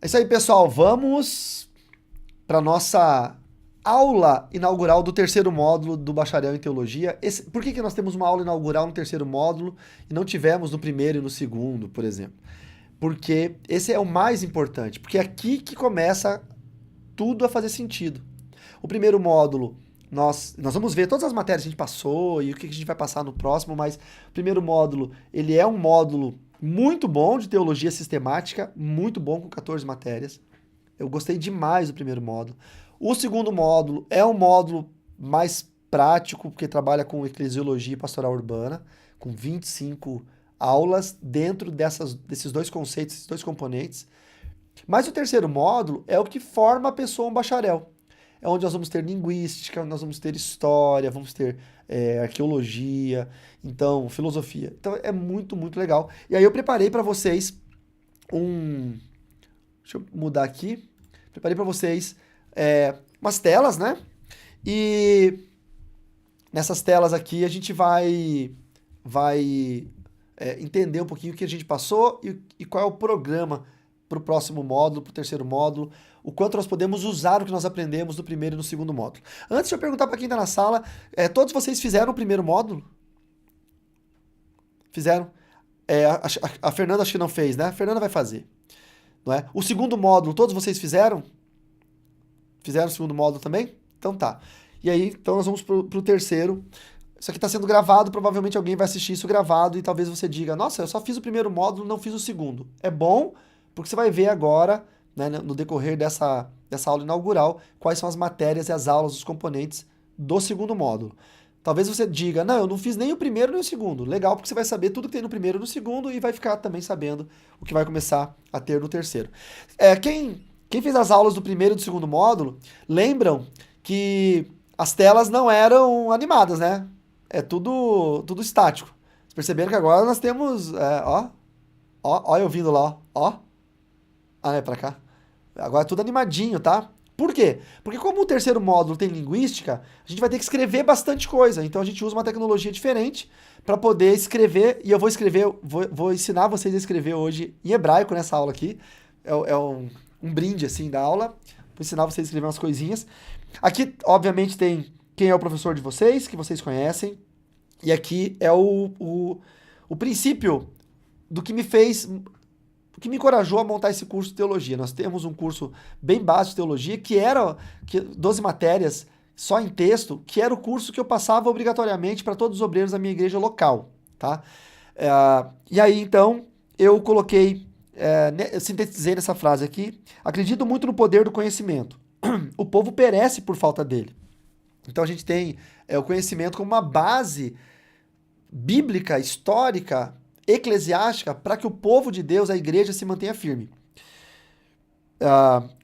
É isso aí, pessoal. Vamos para nossa aula inaugural do terceiro módulo do Bacharel em Teologia. Por que nós temos uma aula inaugural no terceiro módulo e não tivemos no primeiro e no segundo, por exemplo? Porque esse é o mais importante, porque é aqui que começa tudo a fazer sentido. O primeiro módulo, nós vamos ver todas as matérias que a gente passou e o que a gente vai passar no próximo, mas o primeiro módulo, ele é um módulo muito bom de teologia sistemática, muito bom com 14 matérias. Eu gostei demais do primeiro módulo. O segundo módulo é um módulo mais prático, porque trabalha com eclesiologia e pastoral urbana, com 25 aulas dentro desses dois conceitos, esses dois componentes. Mas o terceiro módulo é o que forma a pessoa um bacharel. É onde nós vamos ter linguística, nós vamos ter história, vamos ter arqueologia, então filosofia. Então é muito, muito legal. E aí eu preparei para vocês um. Deixa eu mudar aqui. Preparei para vocês umas telas, né? E nessas telas aqui a gente vai entender um pouquinho o que a gente passou e qual é o programa para o próximo módulo, para o terceiro módulo, o quanto nós podemos usar o que nós aprendemos no primeiro e no segundo módulo. Antes de eu perguntar para quem está na sala, todos vocês fizeram o primeiro módulo? Fizeram? A Fernanda acho que não fez, né? A Fernanda vai fazer, não é? O segundo módulo, todos vocês fizeram? Fizeram o segundo módulo também? Então tá. E aí, então nós vamos pro terceiro. Isso aqui está sendo gravado, provavelmente alguém vai assistir isso gravado e talvez você diga, nossa, eu só fiz o primeiro módulo, não fiz o segundo. É bom, porque você vai ver agora, né, no decorrer dessa aula inaugural, quais são as matérias e as aulas, os componentes do segundo módulo. Talvez você diga, não, eu não fiz nem o primeiro nem o segundo. Legal, porque você vai saber tudo que tem no primeiro e no segundo e vai ficar também sabendo o que vai começar a ter no terceiro. Quem fez as aulas do primeiro e do segundo módulo, lembram que as telas não eram animadas, né? É tudo estático. Vocês perceberam que agora nós temos, ó eu vindo lá, ó. Ah, é pra cá. Agora é tudo animadinho, tá? Por quê? Porque como o terceiro módulo tem linguística, a gente vai ter que escrever bastante coisa. Então a gente usa uma tecnologia diferente para poder escrever, e eu vou escrever, vou ensinar vocês a escrever hoje em hebraico nessa aula aqui. É um brinde, assim, da aula. Vou ensinar vocês a escrever umas coisinhas. Aqui, obviamente, tem quem é o professor de vocês, que vocês conhecem. E aqui é o princípio do que me fez, o que me encorajou a montar esse curso de teologia. Nós temos um curso bem básico de teologia, que era 12 matérias só em texto, que era o curso que eu passava obrigatoriamente para todos os obreiros da minha igreja local, tá? E aí, então, eu coloquei, eu sintetizei nessa frase aqui, acredito muito no poder do conhecimento. O povo perece por falta dele. Então a gente tem o conhecimento como uma base bíblica, histórica, eclesiástica, para que o povo de Deus, a igreja, se mantenha firme.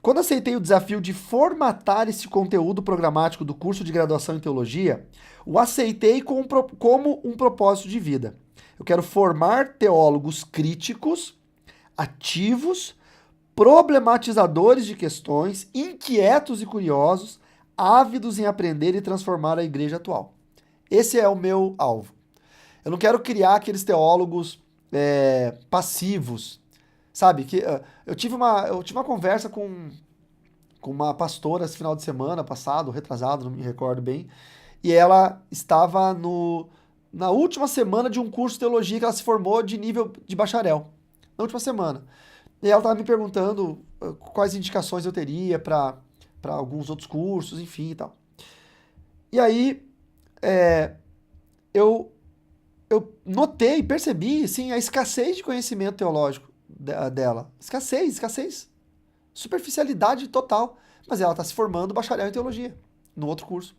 Quando aceitei o desafio de formatar esse conteúdo programático do curso de graduação em teologia, o aceitei como um propósito de vida. Eu quero formar teólogos críticos, ativos, problematizadores de questões, inquietos e curiosos, ávidos em aprender e transformar a igreja atual. Esse é o meu alvo. Eu não quero criar aqueles teólogos passivos, sabe? Eu tive uma conversa com uma pastora esse final de semana passado, retrasado, não me recordo bem, e ela estava na última semana de um curso de teologia que ela se formou de nível de bacharel. Na última semana. E ela estava me perguntando quais indicações eu teria para alguns outros cursos, enfim e tal. E aí, eu eu notei, percebi, sim, a escassez de conhecimento teológico dela. Escassez. Superficialidade total. Mas ela está se formando bacharel em teologia, no outro curso.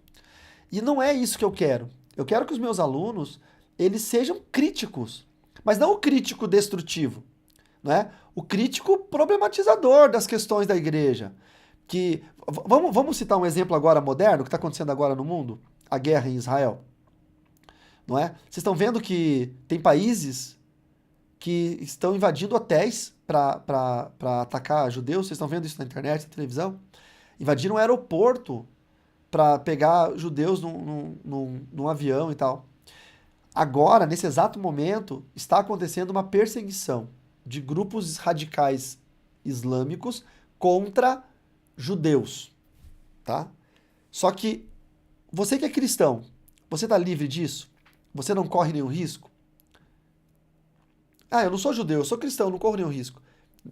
E não é isso que eu quero. Eu quero que os meus alunos, eles sejam críticos. Mas não o crítico destrutivo, não é? O crítico problematizador das questões da igreja. Vamos citar um exemplo agora moderno, que está acontecendo agora no mundo? A guerra em Israel. Não é? Vocês estão vendo que tem países que estão invadindo hotéis para atacar judeus? Vocês estão vendo isso na internet, na televisão? Invadiram um aeroporto para pegar judeus num avião e tal. Agora, nesse exato momento, está acontecendo uma perseguição de grupos radicais islâmicos contra judeus, tá? Só que você que é cristão, você está livre disso? Você não corre nenhum risco? Ah, eu não sou judeu, eu sou cristão, não corro nenhum risco.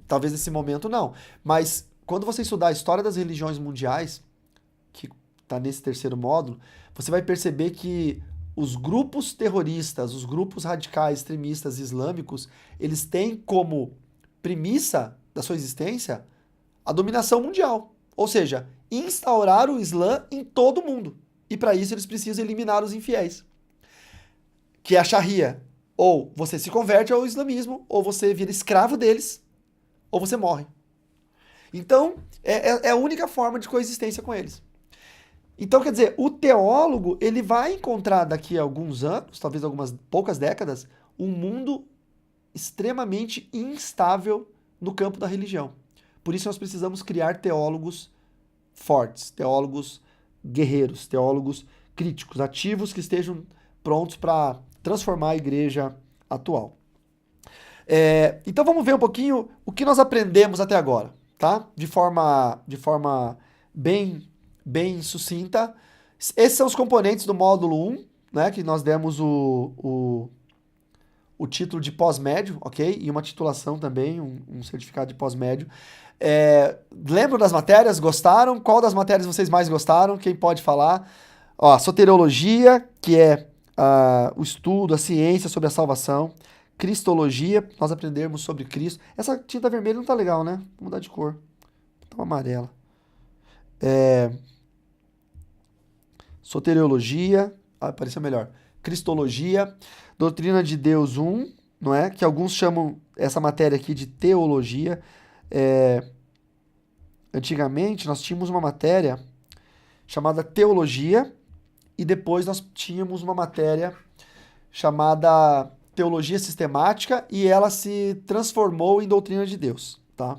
Talvez nesse momento não. Mas quando você estudar a história das religiões mundiais, que está nesse terceiro módulo, você vai perceber que os grupos terroristas, os grupos radicais extremistas islâmicos, eles têm como premissa da sua existência a dominação mundial. Ou seja, instaurar o Islã em todo o mundo. E para isso eles precisam eliminar os infiéis, que é a Sharia. Ou você se converte ao islamismo, ou você vira escravo deles, ou você morre. Então, é a única forma de coexistência com eles. Então, quer dizer, o teólogo, ele vai encontrar daqui a alguns anos, talvez algumas poucas décadas, um mundo extremamente instável no campo da religião. Por isso nós precisamos criar teólogos fortes, teólogos guerreiros, teólogos críticos, ativos, que estejam prontos para transformar a igreja atual. Então vamos ver um pouquinho o que nós aprendemos até agora, tá? De forma bem sucinta. Esses são os componentes do módulo 1, né? Que nós demos o título de pós-médio, ok? E uma titulação também, um certificado de pós-médio. Lembram das matérias? Gostaram? Qual das matérias vocês mais gostaram? Quem pode falar? Ó, soteriologia, que é o estudo, a ciência sobre a salvação. Cristologia, nós aprendermos sobre Cristo. Essa tinta vermelha não tá legal, né? Vou mudar de cor. Tá amarela. Soteriologia, apareceu melhor. Cristologia, doutrina de Deus 1, não é? Que alguns chamam essa matéria aqui de teologia. Antigamente nós tínhamos uma matéria chamada teologia e depois nós tínhamos uma matéria chamada teologia sistemática e ela se transformou em doutrina de Deus, tá?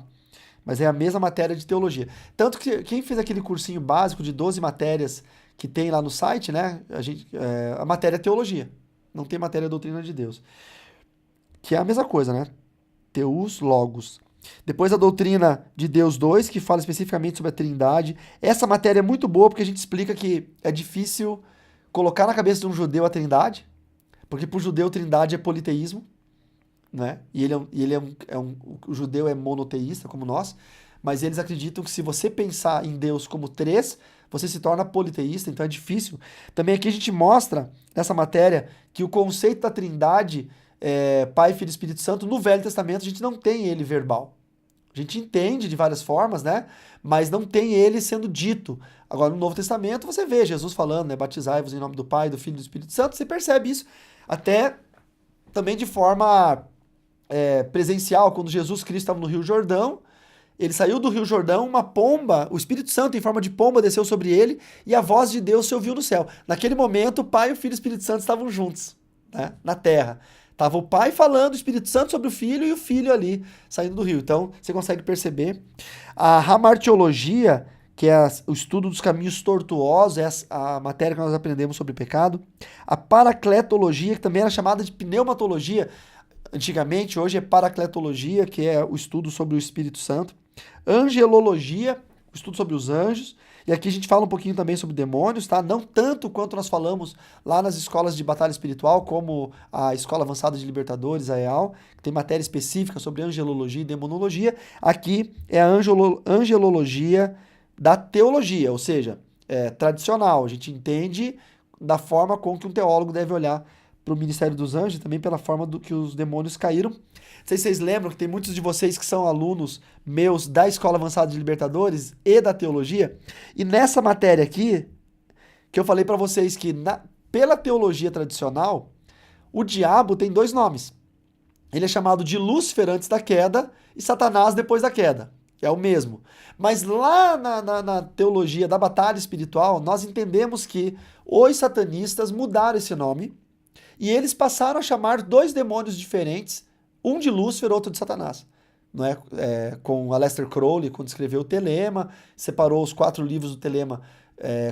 Mas é a mesma matéria de teologia. Tanto que quem fez aquele cursinho básico de 12 matérias que tem lá no site, né? A matéria é teologia. Não tem matéria doutrina de Deus. Que é a mesma coisa, né? Teus Logos. Depois a doutrina de Deus 2, que fala especificamente sobre a Trindade. Essa matéria é muito boa porque a gente explica que é difícil colocar na cabeça de um judeu a Trindade, porque para o judeu Trindade é politeísmo, né? E o judeu é monoteísta como nós, mas eles acreditam que se você pensar em Deus como três, você se torna politeísta, então é difícil. Também aqui a gente mostra nessa matéria que o conceito da Trindade, Pai, Filho e Espírito Santo, no Velho Testamento a gente não tem ele verbal. A gente entende de várias formas, né? Mas não tem ele sendo dito. Agora, no Novo Testamento, você vê Jesus falando, né? Batizai-vos em nome do Pai, do Filho e do Espírito Santo. Você percebe isso até também de forma presencial. Quando Jesus Cristo estava no Rio Jordão, ele saiu do Rio Jordão, uma pomba, o Espírito Santo em forma de pomba desceu sobre ele e a voz de Deus se ouviu no céu. Naquele momento, o Pai, o Filho e o Espírito Santo estavam juntos, né? Na terra. Tava o Pai falando, o Espírito Santo sobre o Filho e o Filho ali saindo do rio. Então, você consegue perceber. A hamartiologia, que é o estudo dos caminhos tortuosos, é a matéria que nós aprendemos sobre pecado. A paracletologia, que também era chamada de pneumatologia antigamente, hoje é paracletologia, que é o estudo sobre o Espírito Santo. Angelologia, o estudo sobre os anjos. E aqui a gente fala um pouquinho também sobre demônios, tá? Não tanto quanto nós falamos lá nas escolas de batalha espiritual, como a Escola Avançada de Libertadores, a EAL, que tem matéria específica sobre angelologia e demonologia. Aqui é a angelologia da teologia, ou seja, tradicional. A gente entende da forma com que um teólogo deve olhar para o ministério dos anjos e também pela forma do que os demônios caíram. Não sei se vocês lembram que tem muitos de vocês que são alunos meus da Escola Avançada de Libertadores e da Teologia. E nessa matéria aqui, que eu falei para vocês que pela teologia tradicional, o diabo tem dois nomes. Ele é chamado de Lúcifer antes da queda e Satanás depois da queda. É o mesmo. Mas lá na teologia da batalha espiritual, nós entendemos que os satanistas mudaram esse nome e eles passaram a chamar dois demônios diferentes, um de Lúcifer, outro de Satanás. Não é? Com Aleister Crowley, quando escreveu o Telema, separou os 4 livros do Telema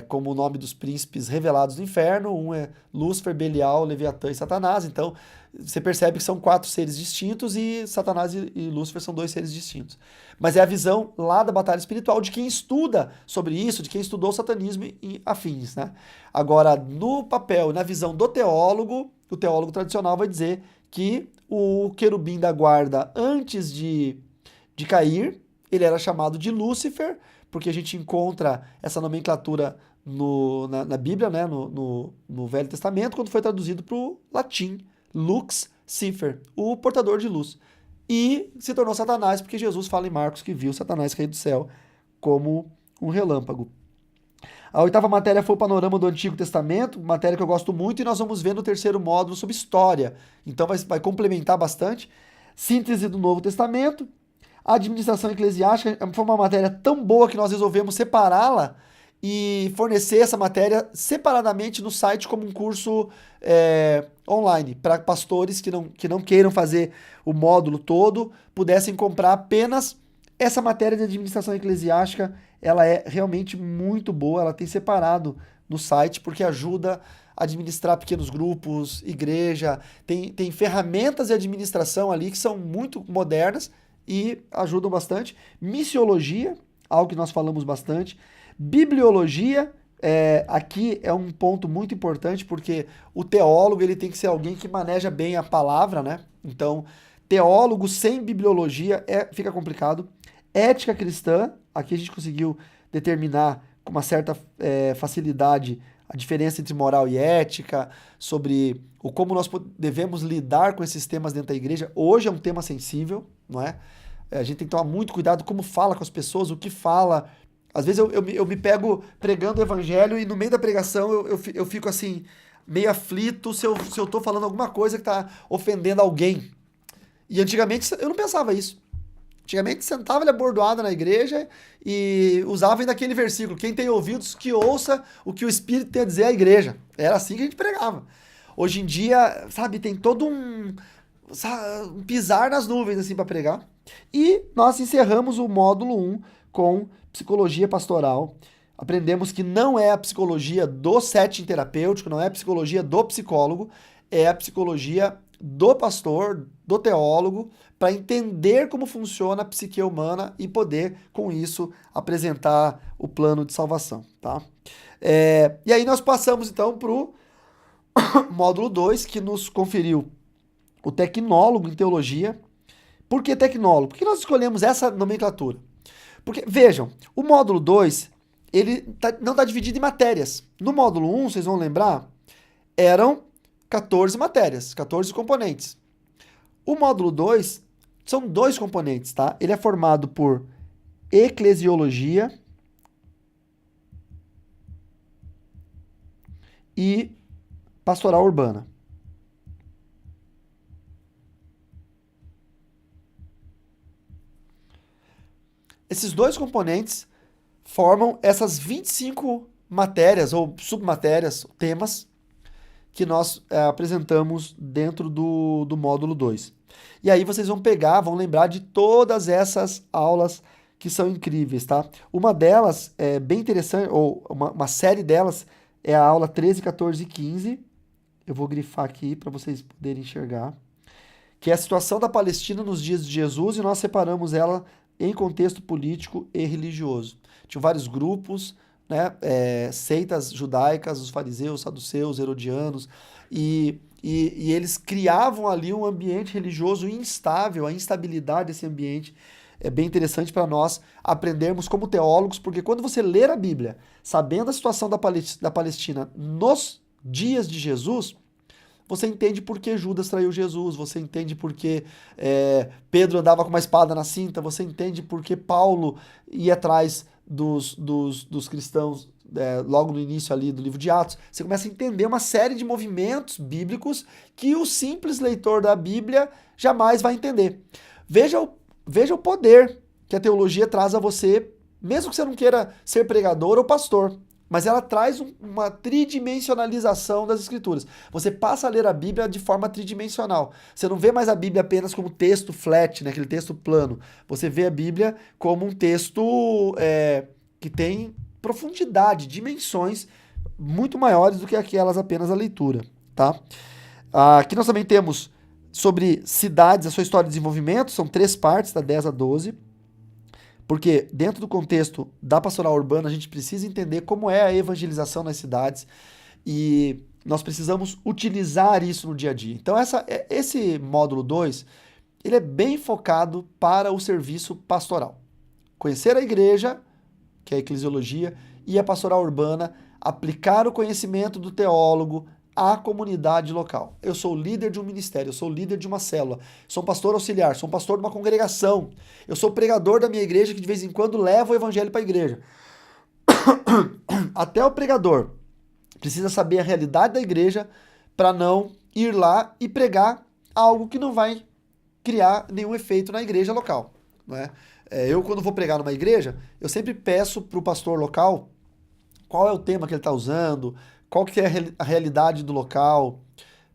como o nome dos príncipes revelados do inferno. Um é Lúcifer, Belial, Leviatã e Satanás. Então, você percebe que são 4 seres distintos e Satanás e Lúcifer são 2 seres distintos. Mas é a visão lá da batalha espiritual de quem estuda sobre isso, de quem estudou o satanismo e afins, né? Agora, no papel, na visão do teólogo, o teólogo tradicional vai dizer que o querubim da guarda, antes de cair, ele era chamado de Lúcifer, porque a gente encontra essa nomenclatura na Bíblia, né? no Velho Testamento, quando foi traduzido para o latim, Lux Cifer, o portador de luz. E se tornou Satanás, porque Jesus fala em Marcos que viu Satanás cair do céu como um relâmpago. A 8ª matéria foi o panorama do Antigo Testamento, matéria que eu gosto muito, e nós vamos ver no 3º módulo sobre história. Então vai complementar bastante. Síntese do Novo Testamento. A administração eclesiástica foi uma matéria tão boa que nós resolvemos separá-la e fornecer essa matéria separadamente no site como um curso online, para pastores que não queiram fazer o módulo todo, pudessem comprar apenas essa matéria de administração eclesiástica. Ela é realmente muito boa, ela tem separado no site, porque ajuda a administrar pequenos grupos, igreja, tem ferramentas de administração ali que são muito modernas e ajudam bastante. Missiologia, algo que nós falamos bastante. Bibliologia, aqui é um ponto muito importante, porque o teólogo ele tem que ser alguém que maneja bem a palavra, né? Então, teólogo sem bibliologia fica complicado. Ética cristã, aqui a gente conseguiu determinar com uma certa facilidade a diferença entre moral e ética, sobre como nós devemos lidar com esses temas dentro da igreja. Hoje é um tema sensível, não é? A gente tem que tomar muito cuidado como fala com as pessoas, o que fala. Às vezes eu me pego pregando o evangelho e no meio da pregação eu fico assim, meio aflito se eu tô falando alguma coisa que tá ofendendo alguém. E antigamente eu não pensava isso. Antigamente sentava ele abordoado na igreja e usava ainda aquele versículo: quem tem ouvidos que ouça o que o Espírito tem a dizer à igreja. Era assim que a gente pregava. Hoje em dia, sabe, tem todo um pisar nas nuvens assim para pregar. E nós encerramos o módulo 1 com psicologia pastoral. Aprendemos que não é a psicologia do setting terapêutico, não é a psicologia do psicólogo, é a psicologia do pastor, do teólogo, para entender como funciona a psique humana e poder, com isso, apresentar o plano de salvação, tá? E aí nós passamos, então, para o módulo 2, que nos conferiu o tecnólogo em teologia. Por que tecnólogo? Por que nós escolhemos essa nomenclatura? Porque, vejam, o módulo 2, ele não está dividido em matérias. No módulo 1, vocês vão lembrar, eram 14 matérias, 14 componentes. O módulo 2 são 2 componentes, tá? Ele é formado por eclesiologia e pastoral urbana. Esses 2 componentes formam essas 25 matérias ou submatérias, temas, que nós apresentamos dentro do módulo 2. E aí vocês vão lembrar de todas essas aulas que são incríveis, tá? Uma delas é bem interessante, ou uma série delas é a aula 13, 14 e 15. Eu vou grifar aqui para vocês poderem enxergar. Que é a situação da Palestina nos dias de Jesus, e nós separamos ela em contexto político e religioso. Tinham vários grupos, né, seitas judaicas, os fariseus, saduceus, herodianos, e eles criavam ali um ambiente religioso instável, a instabilidade desse ambiente é bem interessante para nós aprendermos como teólogos, porque quando você ler a Bíblia, sabendo a situação da Palestina nos dias de Jesus, você entende por que Judas traiu Jesus, você entende por que Pedro andava com uma espada na cinta, você entende por que Paulo ia atrás dos cristãos logo no início ali do livro de Atos. Você começa a entender uma série de movimentos bíblicos que o simples leitor da Bíblia jamais vai entender. Veja o poder que a teologia traz a você, mesmo que você não queira ser pregador ou pastor. Mas ela traz uma tridimensionalização das escrituras. Você passa a ler a Bíblia de forma tridimensional. Você não vê mais a Bíblia apenas como texto flat, né, aquele texto plano. Você vê a Bíblia como um texto que tem profundidade, dimensões muito maiores do que aquelas apenas a leitura, tá? Aqui nós também temos sobre cidades, a sua história de desenvolvimento, são 3 partes, da 10 a 12, porque dentro do contexto da pastoral urbana, a gente precisa entender como é a evangelização nas cidades e nós precisamos utilizar isso no dia a dia. Então esse módulo 2, ele é bem focado para o serviço pastoral. Conhecer a igreja, que é a eclesiologia, e a pastoral urbana, aplicar o conhecimento do teólogo à comunidade local. Eu sou líder de um ministério, eu sou líder de uma célula, sou um pastor auxiliar, sou um pastor de uma congregação, eu sou pregador da minha igreja que de vez em quando leva o evangelho para a igreja. Até o pregador precisa saber a realidade da igreja para não ir lá e pregar algo que não vai criar nenhum efeito na igreja local. Não é? Eu, quando vou pregar numa igreja, eu sempre peço para o pastor local qual é o tema que ele está usando, qual que é a realidade do local,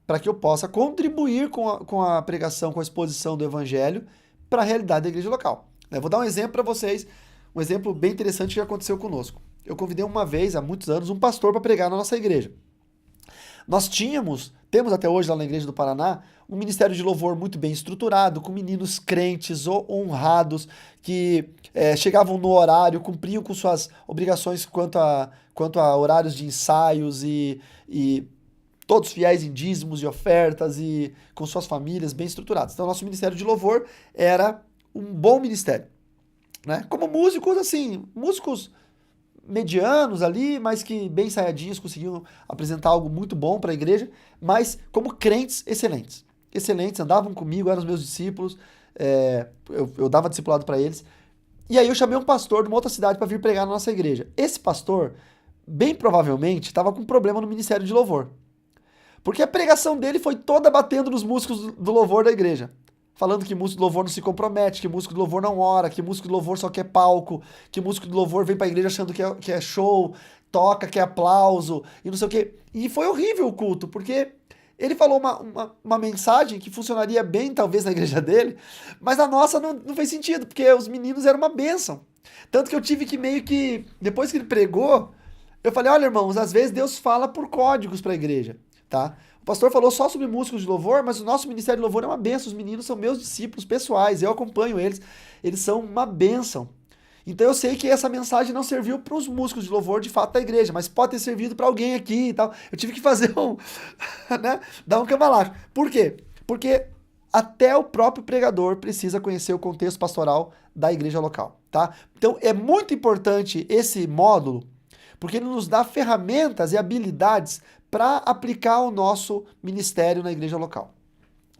para que eu possa contribuir com a pregação, com a exposição do evangelho para a realidade da igreja local. Eu vou dar um exemplo para vocês, um exemplo bem interessante que aconteceu conosco. Eu convidei uma vez, há muitos anos, um pastor para pregar na nossa igreja. Nós temos até hoje lá na Igreja do Paraná, um ministério de louvor muito bem estruturado, com meninos crentes, honrados, que chegavam no horário, cumpriam com suas obrigações quanto a horários de ensaios e todos fiéis em dízimos e ofertas e com suas famílias bem estruturadas. Então, nosso ministério de louvor era um bom ministério. Né? Como músicos, assim, músicos medianos ali, mas que bem ensaiadinhos conseguiam apresentar algo muito bom para a igreja, mas crentes excelentes. Excelentes, andavam comigo, eram os meus discípulos, eu dava discipulado para eles. E aí eu chamei um pastor de uma outra cidade para vir pregar na nossa igreja. Esse pastor, bem provavelmente, estava com um problema no ministério de louvor. Porque a pregação dele foi toda batendo nos músicos do louvor da igreja. Falando que músico de louvor não se compromete, que músico de louvor não ora, que músico de louvor só quer palco, que músico de louvor vem pra igreja achando que é show, toca, que é aplauso e não sei o quê. E foi horrível o culto, porque ele falou uma mensagem que funcionaria bem, talvez, na igreja dele, mas na nossa não fez sentido, porque os meninos eram uma bênção. Tanto que eu tive que meio que, depois que ele pregou, eu falei, olha, irmãos, às vezes Deus fala por códigos pra igreja, tá? O pastor falou só sobre músicos de louvor, mas o nosso ministério de louvor é uma bênção. Os meninos são meus discípulos pessoais, eu acompanho eles são uma bênção. Então eu sei que essa mensagem não serviu para os músicos de louvor de fato da igreja, mas pode ter servido para alguém aqui e tal. Eu tive que fazer né, dar um cambalacho. Por quê? Porque até o próprio pregador precisa conhecer o contexto pastoral da igreja local, tá? Então é muito importante esse módulo, porque ele nos dá ferramentas e habilidades para aplicar o nosso ministério na igreja local.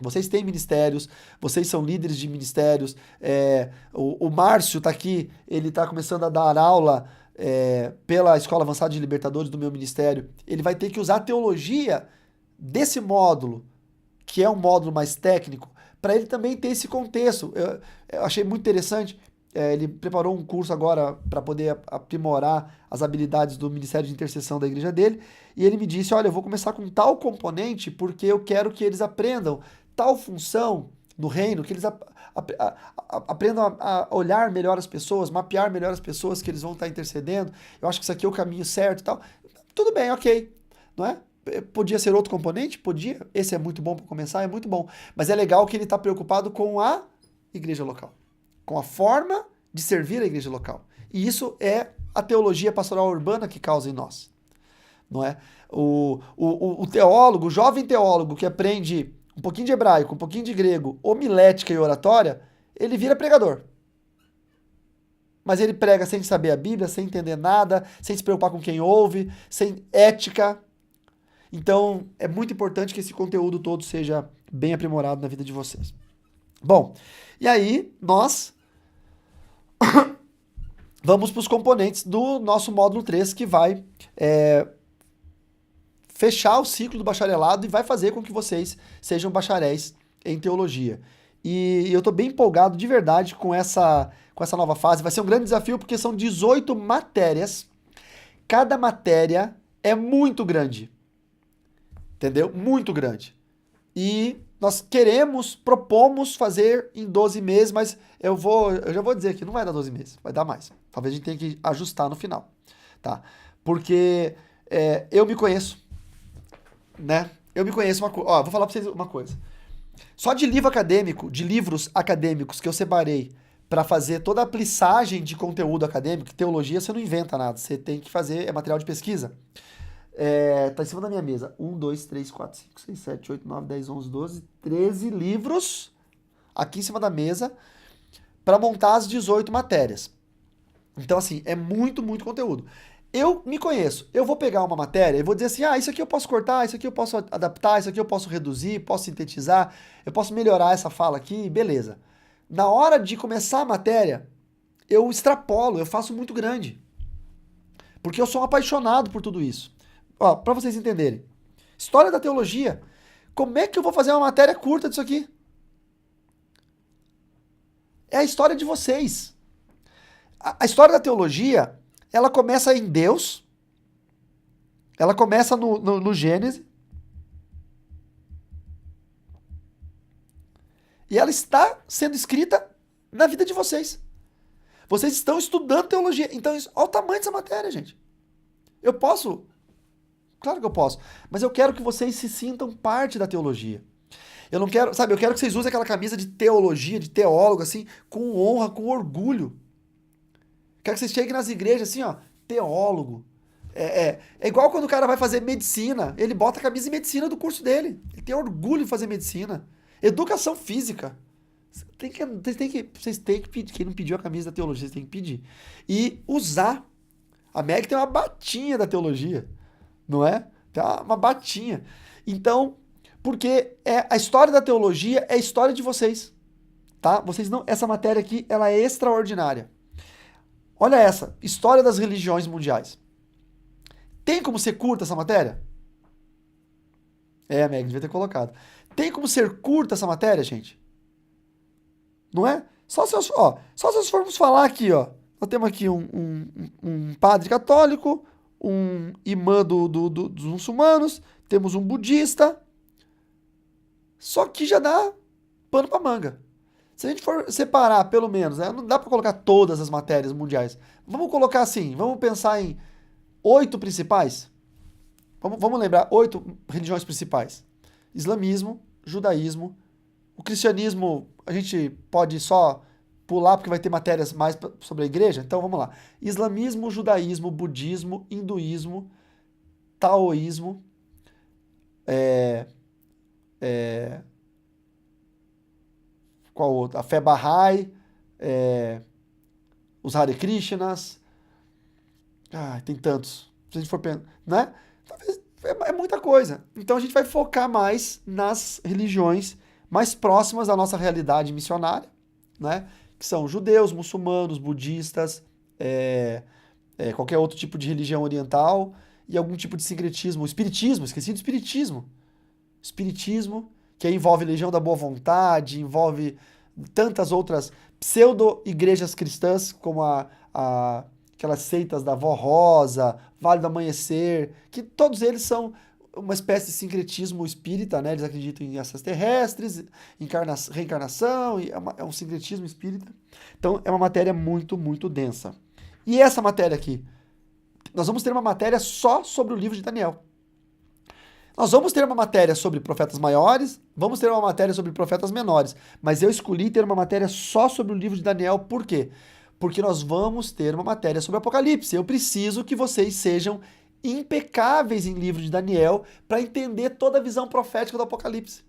Vocês têm ministérios, vocês são líderes de ministérios, o Márcio está aqui, ele está começando a dar aula pela Escola Avançada de Libertadores do meu ministério. Ele vai ter que usar a teologia desse módulo, que é um módulo mais técnico, para ele também ter esse contexto. Eu achei muito interessante. Ele preparou um curso agora para poder aprimorar as habilidades do Ministério de Intercessão da igreja dele, e ele me disse, olha, eu vou começar com tal componente porque eu quero que eles aprendam tal função no reino, que eles aprendam a olhar melhor as pessoas, mapear melhor as pessoas que eles vão estar intercedendo. Eu acho que isso aqui é o caminho certo e tal. Tudo bem, ok, não é? Podia ser outro componente? Podia. Esse é muito bom para começar, é muito bom. Mas é legal que ele está preocupado com a igreja local, com a forma de servir a igreja local. E isso é a teologia pastoral urbana que causa em nós. Não é? O teólogo, o jovem teólogo que aprende um pouquinho de hebraico, um pouquinho de grego, homilética e oratória, ele vira pregador. Mas ele prega sem saber a Bíblia, sem entender nada, sem se preocupar com quem ouve, sem ética. Então, é muito importante que esse conteúdo todo seja bem aprimorado na vida de vocês. Bom, e aí nós vamos para os componentes do nosso módulo 3, que vai fechar o ciclo do bacharelado e vai fazer com que vocês sejam bacharéis em teologia. E eu estou bem empolgado de verdade com essa nova fase. Vai ser um grande desafio porque são 18 matérias. Cada matéria é muito grande. Entendeu? Muito grande. E nós propomos fazer em 12 meses, mas eu já vou dizer que não vai dar 12 meses, vai dar mais. Talvez a gente tenha que ajustar no final, tá? Porque eu me conheço, né? Eu me conheço vou falar pra vocês uma coisa. Só de livro acadêmico, de livros acadêmicos que eu separei para fazer toda a plissagem de conteúdo acadêmico, teologia você não inventa nada, você tem que fazer, é material de pesquisa. Tá em cima da minha mesa. 1, 2, 3, 4, 5, 6, 7, 8, 9, 10, 11, 12, 13 livros aqui em cima da mesa para montar as 18 matérias. Então, assim, é muito, muito conteúdo. Eu me conheço. Eu vou pegar uma matéria e vou dizer assim, isso aqui eu posso cortar, isso aqui eu posso adaptar, isso aqui eu posso reduzir, posso sintetizar, eu posso melhorar essa fala aqui, beleza. Na hora de começar a matéria, eu extrapolo, eu faço muito grande. Porque eu sou um apaixonado por tudo isso. Ó, para vocês entenderem. História da teologia. Como é que eu vou fazer uma matéria curta disso aqui? É a história de vocês. A história da teologia, ela começa em Deus, ela começa no Gênesis, e ela está sendo escrita na vida de vocês. Vocês estão estudando teologia. Então, olha o tamanho dessa matéria, gente. Eu posso? Claro que eu posso. Mas eu quero que vocês se sintam parte da teologia. Eu não quero, sabe, eu quero que vocês usem aquela camisa de teologia, de teólogo, assim, com honra, com orgulho. Quero que vocês cheguem nas igrejas assim, ó, teólogo. É igual quando o cara vai fazer medicina, ele bota a camisa de medicina do curso dele. Ele tem orgulho de fazer medicina. Educação física. Vocês têm que pedir. Quem não pediu a camisa da teologia, vocês têm que pedir. E usar. A Meg tem uma batinha da teologia, não é? Tem uma batinha. Então, porque a história da teologia é a história de vocês, tá? Vocês não, essa matéria aqui, ela é extraordinária. Olha essa, história das religiões mundiais. Tem como ser curta essa matéria? Meg, devia ter colocado. Tem como ser curta essa matéria, gente? Não é? Só se nós formos falar aqui, ó. Nós temos aqui um padre católico, um imã dos muçulmanos, temos um budista. Só que já dá pano pra manga. Se a gente for separar, pelo menos, né, não dá para colocar todas as matérias mundiais. Vamos colocar assim, vamos pensar em 8 principais. Vamos lembrar 8 religiões principais. Islamismo, judaísmo, o cristianismo a gente pode só pular porque vai ter matérias mais sobre a igreja. Então vamos lá. Islamismo, judaísmo, budismo, hinduísmo, taoísmo, qual outro? A fé Bahá'í, os Hare Krishnas. Tem tantos. Se a gente for pensar, né? É muita coisa. Então a gente vai focar mais nas religiões mais próximas da nossa realidade missionária, né? Que são judeus, muçulmanos, budistas, qualquer outro tipo de religião oriental e algum tipo de sincretismo. O espiritismo, esqueci do espiritismo. Espiritismo, que aí envolve Legião da Boa Vontade, envolve tantas outras pseudo-igrejas cristãs, como aquelas seitas da Vó Rosa, Vale do Amanhecer, que todos eles são uma espécie de sincretismo espírita, né? Eles acreditam em extraterrestres, reencarnação, e é um sincretismo espírita. Então é uma matéria muito, muito densa. E essa matéria aqui? Nós vamos ter uma matéria só sobre o livro de Daniel. Nós vamos ter uma matéria sobre profetas maiores, vamos ter uma matéria sobre profetas menores, mas eu escolhi ter uma matéria só sobre o livro de Daniel, por quê? Porque nós vamos ter uma matéria sobre Apocalipse. Eu preciso que vocês sejam impecáveis em livro de Daniel para entender toda a visão profética do Apocalipse.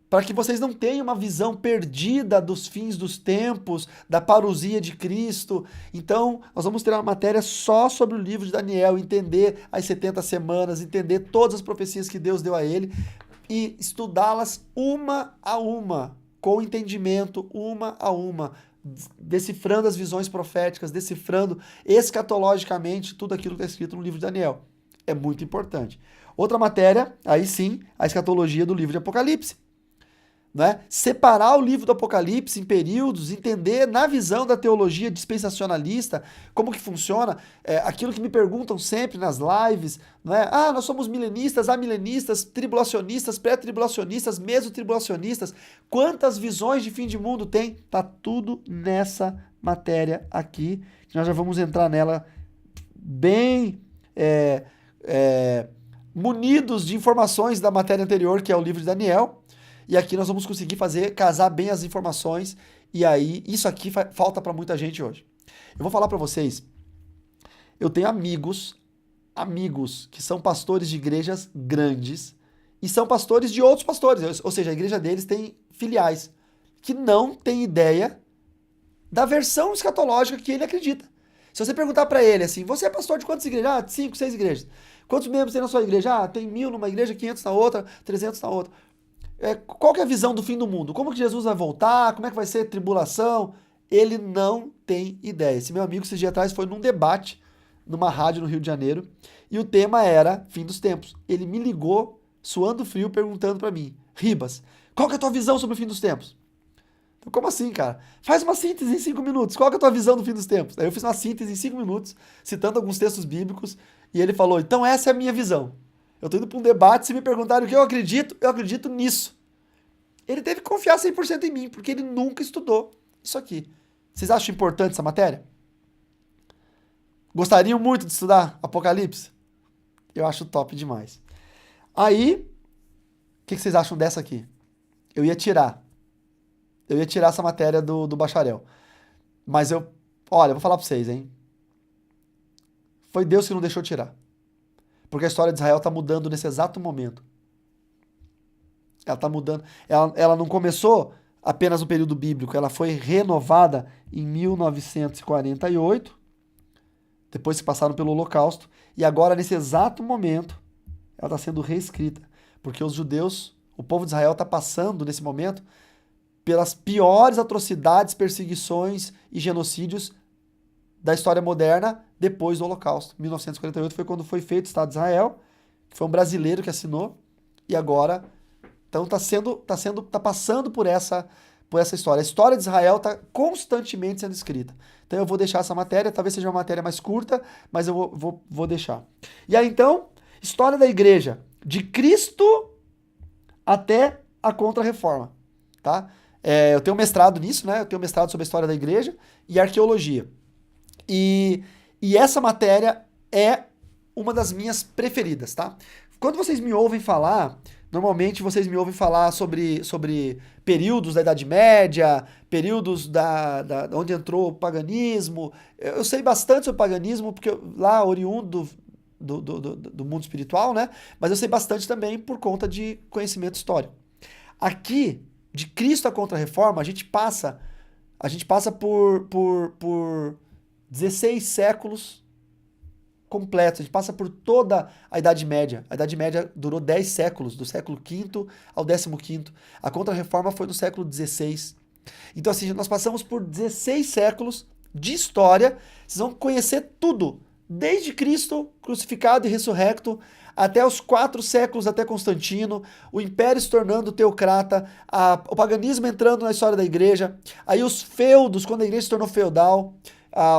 Para que vocês não tenham uma visão perdida dos fins dos tempos, da parousia de Cristo. Então, nós vamos ter uma matéria só sobre o livro de Daniel, entender as 70 semanas, entender todas as profecias que Deus deu a ele e estudá-las uma a uma, com entendimento, uma a uma, decifrando as visões proféticas, decifrando escatologicamente tudo aquilo que está escrito no livro de Daniel. É muito importante. Outra matéria, aí sim, a escatologia do livro de Apocalipse. Né? Separar o livro do Apocalipse em períodos, entender na visão da teologia dispensacionalista como que funciona, aquilo que me perguntam sempre nas lives, né? Nós somos milenistas, amilenistas, tribulacionistas, pré-tribulacionistas, mesotribulacionistas, quantas visões de fim de mundo tem? Tá tudo nessa matéria aqui, nós já vamos entrar nela bem munidos de informações da matéria anterior, que é o livro de Daniel, e aqui nós vamos conseguir casar bem as informações, e aí isso aqui falta para muita gente hoje. Eu vou falar para vocês, eu tenho amigos que são pastores de igrejas grandes e são pastores de outros pastores, ou seja, a igreja deles tem filiais que não têm ideia da versão escatológica que ele acredita. Se você perguntar para ele assim, você é pastor de quantas igrejas? 5, 6 igrejas. Quantos membros tem na sua igreja? Tem 1000 numa igreja, 500 na outra, 300 na outra. Qual que é a visão do fim do mundo? Como que Jesus vai voltar? Como é que vai ser tribulação? Ele não tem ideia. Esse meu amigo, esses dias atrás, foi num debate numa rádio no Rio de Janeiro e o tema era fim dos tempos. Ele me ligou, suando frio, perguntando para mim, Ribas, qual que é a tua visão sobre o fim dos tempos? Então, como assim, cara? Faz uma síntese em 5 minutos. Qual que é a tua visão do fim dos tempos? Aí eu fiz uma síntese em 5 minutos, citando alguns textos bíblicos, e ele falou, então essa é a minha visão. Eu tô indo para um debate, se me perguntarem o que eu acredito nisso. Ele teve que confiar 100% em mim, porque ele nunca estudou isso aqui. Vocês acham importante essa matéria? Gostariam muito de estudar Apocalipse? Eu acho top demais. Aí, o que vocês acham dessa aqui? Eu ia tirar essa matéria do bacharel. Mas olha, eu vou falar pra vocês, hein? Foi Deus que não deixou tirar. Porque a história de Israel tá mudando nesse exato momento. Ela tá mudando. Ela não começou apenas no período bíblico, ela foi renovada em 1948, depois que passaram pelo Holocausto, e agora, nesse exato momento, ela está sendo reescrita. Porque os judeus, o povo de Israel está passando, nesse momento, pelas piores atrocidades, perseguições e genocídios da história moderna depois do Holocausto. 1948 foi quando foi feito o Estado de Israel, que foi um brasileiro que assinou, e agora então tá passando por essa história. A história de Israel está constantemente sendo escrita. Então eu vou deixar essa matéria, talvez seja uma matéria mais curta, mas eu vou deixar. E aí então, história da igreja, de Cristo até a Contra-Reforma, tá? Eu tenho mestrado nisso, né? Eu tenho mestrado sobre a história da igreja e arqueologia. E essa matéria é uma das minhas preferidas, tá? Quando vocês me ouvem falar, normalmente vocês me ouvem falar sobre períodos da Idade Média, períodos onde entrou o paganismo. Eu sei bastante sobre paganismo, porque lá, oriundo do mundo espiritual, né? Mas eu sei bastante também por conta de conhecimento histórico. Aqui, de Cristo à Contra-Reforma, a gente passa por 16 séculos completos. A gente passa por toda a Idade Média. A Idade Média durou 10 séculos, do século V ao 15º. A Contra-Reforma foi no século XVI. Então, assim, nós passamos por 16 séculos de história. Vocês vão conhecer tudo, desde Cristo crucificado e ressurrecto, até os 4 séculos até Constantino, o Império se tornando teocrata, o paganismo entrando na história da igreja, aí os feudos, quando a igreja se tornou feudal,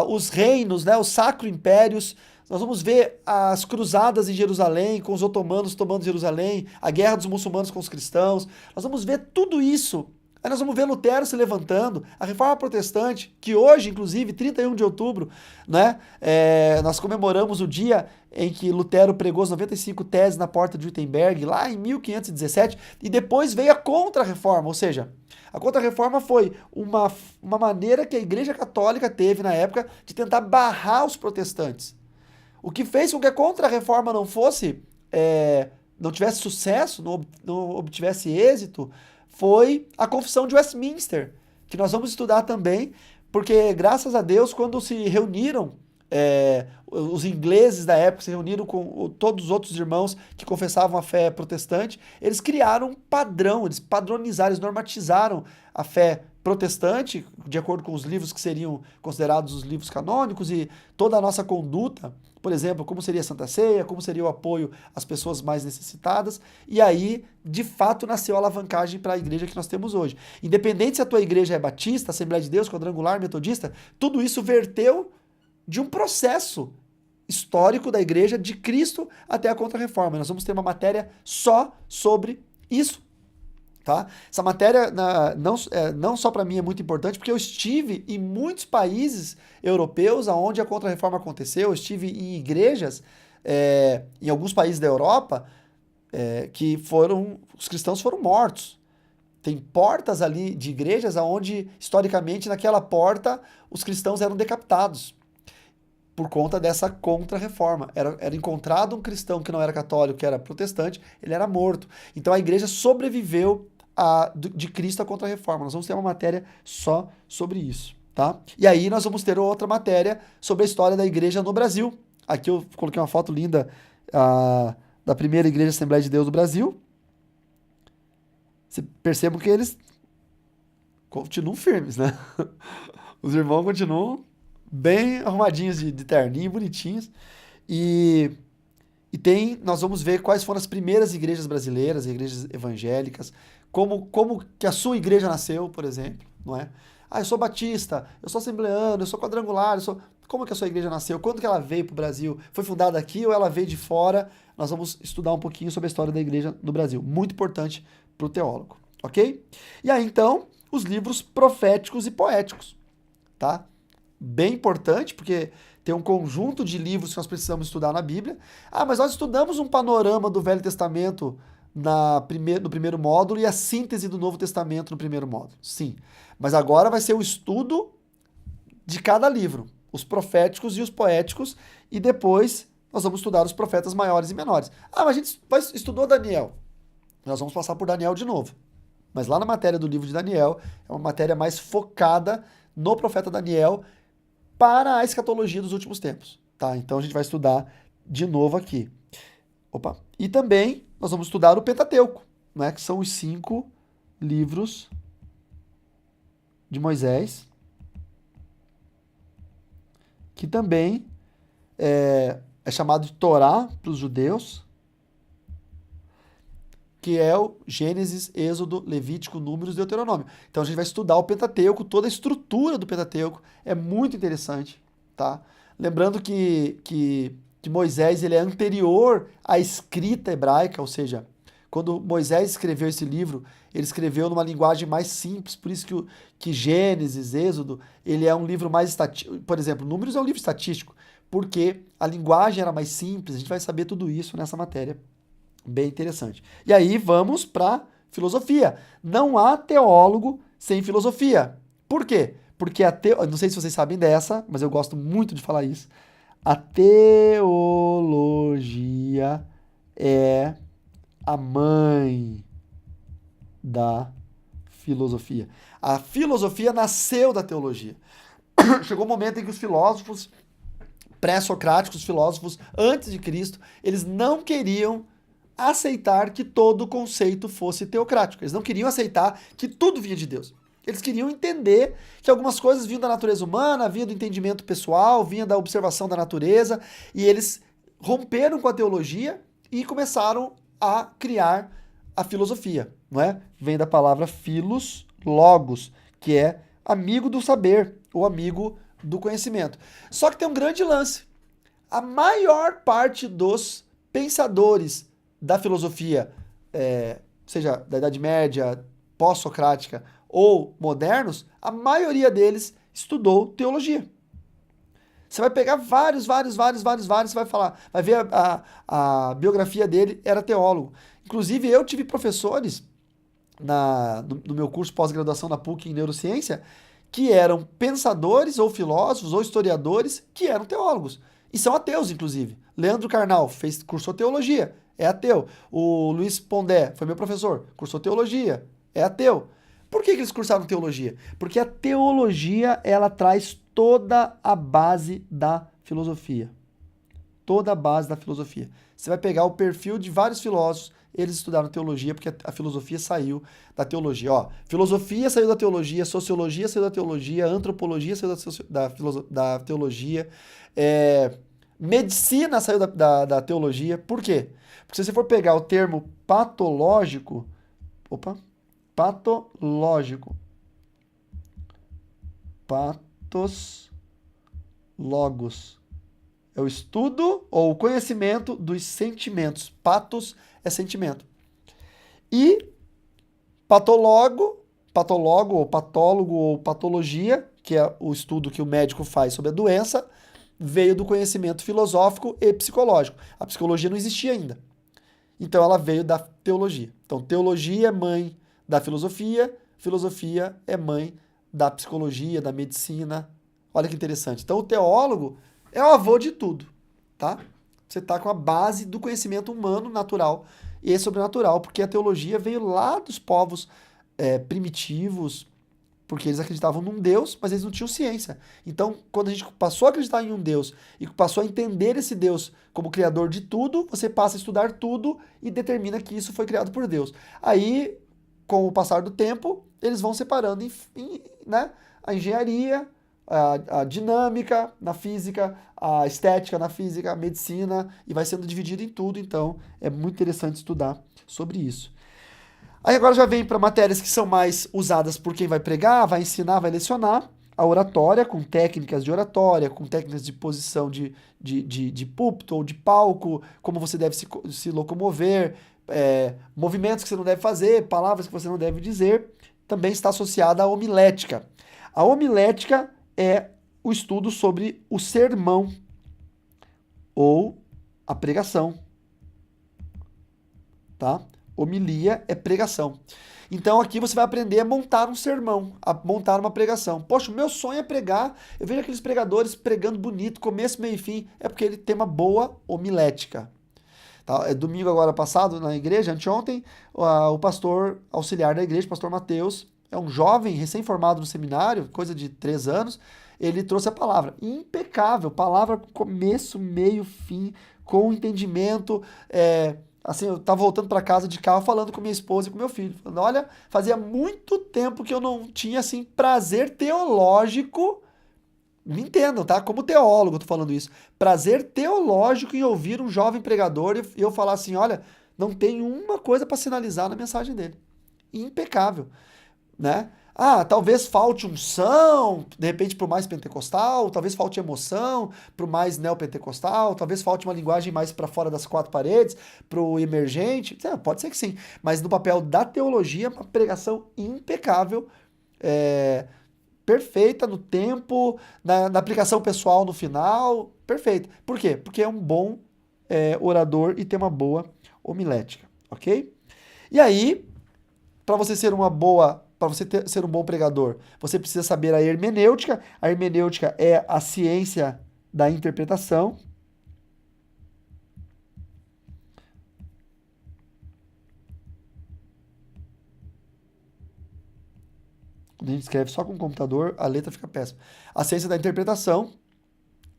os reinos, né, os sacro-impérios. Nós vamos ver as cruzadas em Jerusalém, com os otomanos tomando Jerusalém, a guerra dos muçulmanos com os cristãos. Nós vamos ver tudo isso. Aí nós vamos ver Lutero se levantando, a Reforma Protestante, que hoje, inclusive, 31 de outubro, né, nós comemoramos o dia em que Lutero pregou as 95 teses na porta de Wittenberg, lá em 1517, e depois veio a Contra-Reforma, ou seja, a Contra-Reforma foi uma maneira que a Igreja Católica teve na época de tentar barrar os protestantes. O que fez com que a Contra-Reforma não tivesse sucesso, não obtivesse êxito, foi a Confissão de Westminster, que nós vamos estudar também, porque graças a Deus, quando se reuniram, os ingleses da época se reuniram com todos os outros irmãos que confessavam a fé protestante, eles criaram um padrão, eles padronizaram, eles normatizaram a fé protestante, de acordo com os livros que seriam considerados os livros canônicos e toda a nossa conduta, por exemplo, como seria a Santa Ceia, como seria o apoio às pessoas mais necessitadas, e aí, de fato, nasceu a alavancagem para a igreja que nós temos hoje. Independente se a tua igreja é batista, Assembleia de Deus, quadrangular, metodista, tudo isso verteu de um processo histórico da igreja de Cristo até a Contra-Reforma. Nós vamos ter uma matéria só sobre isso. Tá? Essa matéria não só para mim é muito importante, porque eu estive em muitos países europeus onde a Contra-Reforma aconteceu, eu estive em igrejas em alguns países da Europa, os cristãos foram mortos. Tem portas ali de igrejas onde, historicamente, naquela porta, os cristãos eram decapitados por conta dessa contra-reforma. Era encontrado um cristão que não era católico, que era protestante, ele era morto. Então a igreja sobreviveu de Cristo à contra-reforma. Nós vamos ter uma matéria só sobre isso, tá? E aí nós vamos ter outra matéria sobre a história da igreja no Brasil. Aqui eu coloquei uma foto linda da primeira Igreja Assembleia de Deus do Brasil. Você perceba que eles continuam firmes, né? Os irmãos continuam bem arrumadinhos de terninho, bonitinhos. E nós vamos ver quais foram as primeiras igrejas brasileiras, igrejas evangélicas, como que a sua igreja nasceu, por exemplo, não é? Eu sou batista, eu sou assembleano, eu sou quadrangular, como que a sua igreja nasceu? Quando que ela veio para o Brasil? Foi fundada aqui ou ela veio de fora? Nós vamos estudar um pouquinho sobre a história da igreja no Brasil. Muito importante para o teólogo, ok? E aí, então, os livros proféticos e poéticos, tá? Bem importante, porque tem um conjunto de livros que nós precisamos estudar na Bíblia. Mas nós estudamos um panorama do Velho Testamento no primeiro módulo e a síntese do Novo Testamento no primeiro módulo. Sim, mas agora vai ser o estudo de cada livro, os proféticos e os poéticos, e depois nós vamos estudar os profetas maiores e menores. Mas a gente estudou Daniel. Nós vamos passar por Daniel de novo. Mas lá na matéria do livro de Daniel, é uma matéria mais focada no profeta Daniel para a escatologia dos últimos tempos, tá? Então a gente vai estudar de novo aqui. E também nós vamos estudar o Pentateuco, né? Que são os 5 livros de Moisés, que também é chamado de Torá para os judeus, que é o Gênesis, Êxodo, Levítico, Números e Deuteronômio. Então a gente vai estudar o Pentateuco, toda a estrutura do Pentateuco, é muito interessante, tá? Lembrando que Moisés ele é anterior à escrita hebraica, ou seja, quando Moisés escreveu esse livro, ele escreveu numa linguagem mais simples, por isso que Gênesis, Êxodo, ele é um livro mais estatístico. Por exemplo, Números é um livro estatístico, porque a linguagem era mais simples, a gente vai saber tudo isso nessa matéria. Bem interessante. E aí vamos para filosofia. Não há teólogo sem filosofia. Por quê? Porque não sei se vocês sabem dessa, mas eu gosto muito de falar isso. A teologia é a mãe da filosofia. A filosofia nasceu da teologia. Chegou um momento em que os filósofos pré-socráticos, os filósofos antes de Cristo, eles não queriam aceitar que todo o conceito fosse teocrático. Eles não queriam aceitar que tudo vinha de Deus. Eles queriam entender que algumas coisas vinham da natureza humana, vinham do entendimento pessoal, vinham da observação da natureza, e eles romperam com a teologia e começaram a criar a filosofia, não é? Vem da palavra philos, logos, que é amigo do saber, ou amigo do conhecimento. Só que tem um grande lance. A maior parte dos pensadores da filosofia, seja da Idade Média, pós-socrática ou modernos, a maioria deles estudou teologia. Você vai pegar vários, você vai ver a biografia dele, era teólogo. Inclusive, eu tive professores no meu curso pós-graduação na PUC em Neurociência, que eram pensadores ou filósofos ou historiadores que eram teólogos. E são ateus, inclusive. Leandro Carnal cursou teologia, é ateu. O Luiz Pondé foi meu professor, cursou teologia, é ateu. Por que eles cursaram teologia? Porque a teologia, ela traz toda a base da filosofia. Toda a base da filosofia. Você vai pegar o perfil de vários filósofos, eles estudaram teologia porque a filosofia saiu da teologia. Filosofia saiu da teologia, sociologia saiu da teologia, antropologia saiu da teologia, medicina saiu da teologia. Por quê? Porque se você for pegar o termo patológico, patos, logos, é o estudo ou o conhecimento dos sentimentos. Patos é sentimento. E patólogo ou patólogo ou patologia, que é o estudo que o médico faz sobre a doença, veio do conhecimento filosófico e psicológico. A psicologia não existia ainda. Então ela veio da teologia. Então teologia é mãe da filosofia, filosofia é mãe da psicologia, da medicina. Olha que interessante. Então o teólogo é o avô de tudo, tá? Você está com a base do conhecimento humano, natural e sobrenatural, porque a teologia veio lá dos povos primitivos, porque eles acreditavam num Deus, mas eles não tinham ciência. Então, quando a gente passou a acreditar em um Deus e passou a entender esse Deus como criador de tudo, você passa a estudar tudo e determina que isso foi criado por Deus. Aí, com o passar do tempo, eles vão separando né, a engenharia, a dinâmica na física, a estética na física, a medicina, e vai sendo dividido em tudo. Então, é muito interessante estudar sobre isso. Aí agora já vem para matérias que são mais usadas por quem vai pregar, vai ensinar, vai lecionar. A oratória, com técnicas de oratória, com técnicas de posição de púlpito ou de palco, como você deve se locomover, movimentos que você não deve fazer, palavras que você não deve dizer. Também está associada à homilética. A homilética é o estudo sobre o sermão ou a pregação, tá? Homilia é pregação. Então aqui você vai aprender a montar um sermão, a montar uma pregação. Poxa, o meu sonho é pregar. Eu vejo aqueles pregadores pregando bonito, começo, meio e fim. É porque ele tem uma boa homilética. Tá? Domingo agora passado na igreja, anteontem, o pastor auxiliar da igreja, o pastor Mateus, é um jovem recém-formado no seminário, coisa de 3 anos, ele trouxe a palavra. Impecável, palavra começo, meio, fim, com entendimento, assim, eu tava voltando para casa de carro falando com minha esposa e com meu filho. Falando, olha, fazia muito tempo que eu não tinha, assim, prazer teológico. Me entendam, tá? Como teólogo eu tô falando isso. Prazer teológico em ouvir um jovem pregador e eu falar assim, olha, não tem uma coisa para sinalizar na mensagem dele. Impecável, né? Ah, talvez falte unção, de repente para o mais pentecostal, talvez falte emoção para o mais neopentecostal, talvez falte uma linguagem mais para fora das 4 paredes, para o emergente. Pode ser que sim, mas no papel da teologia, uma pregação impecável, perfeita no tempo, na aplicação pessoal no final, perfeita. Por quê? Porque é um bom orador e tem uma boa homilética, ok? E aí, para você ser ser um bom pregador, você precisa saber a hermenêutica. A hermenêutica é a ciência da interpretação. Quando a gente escreve só com o computador, a letra fica péssima. A ciência da interpretação,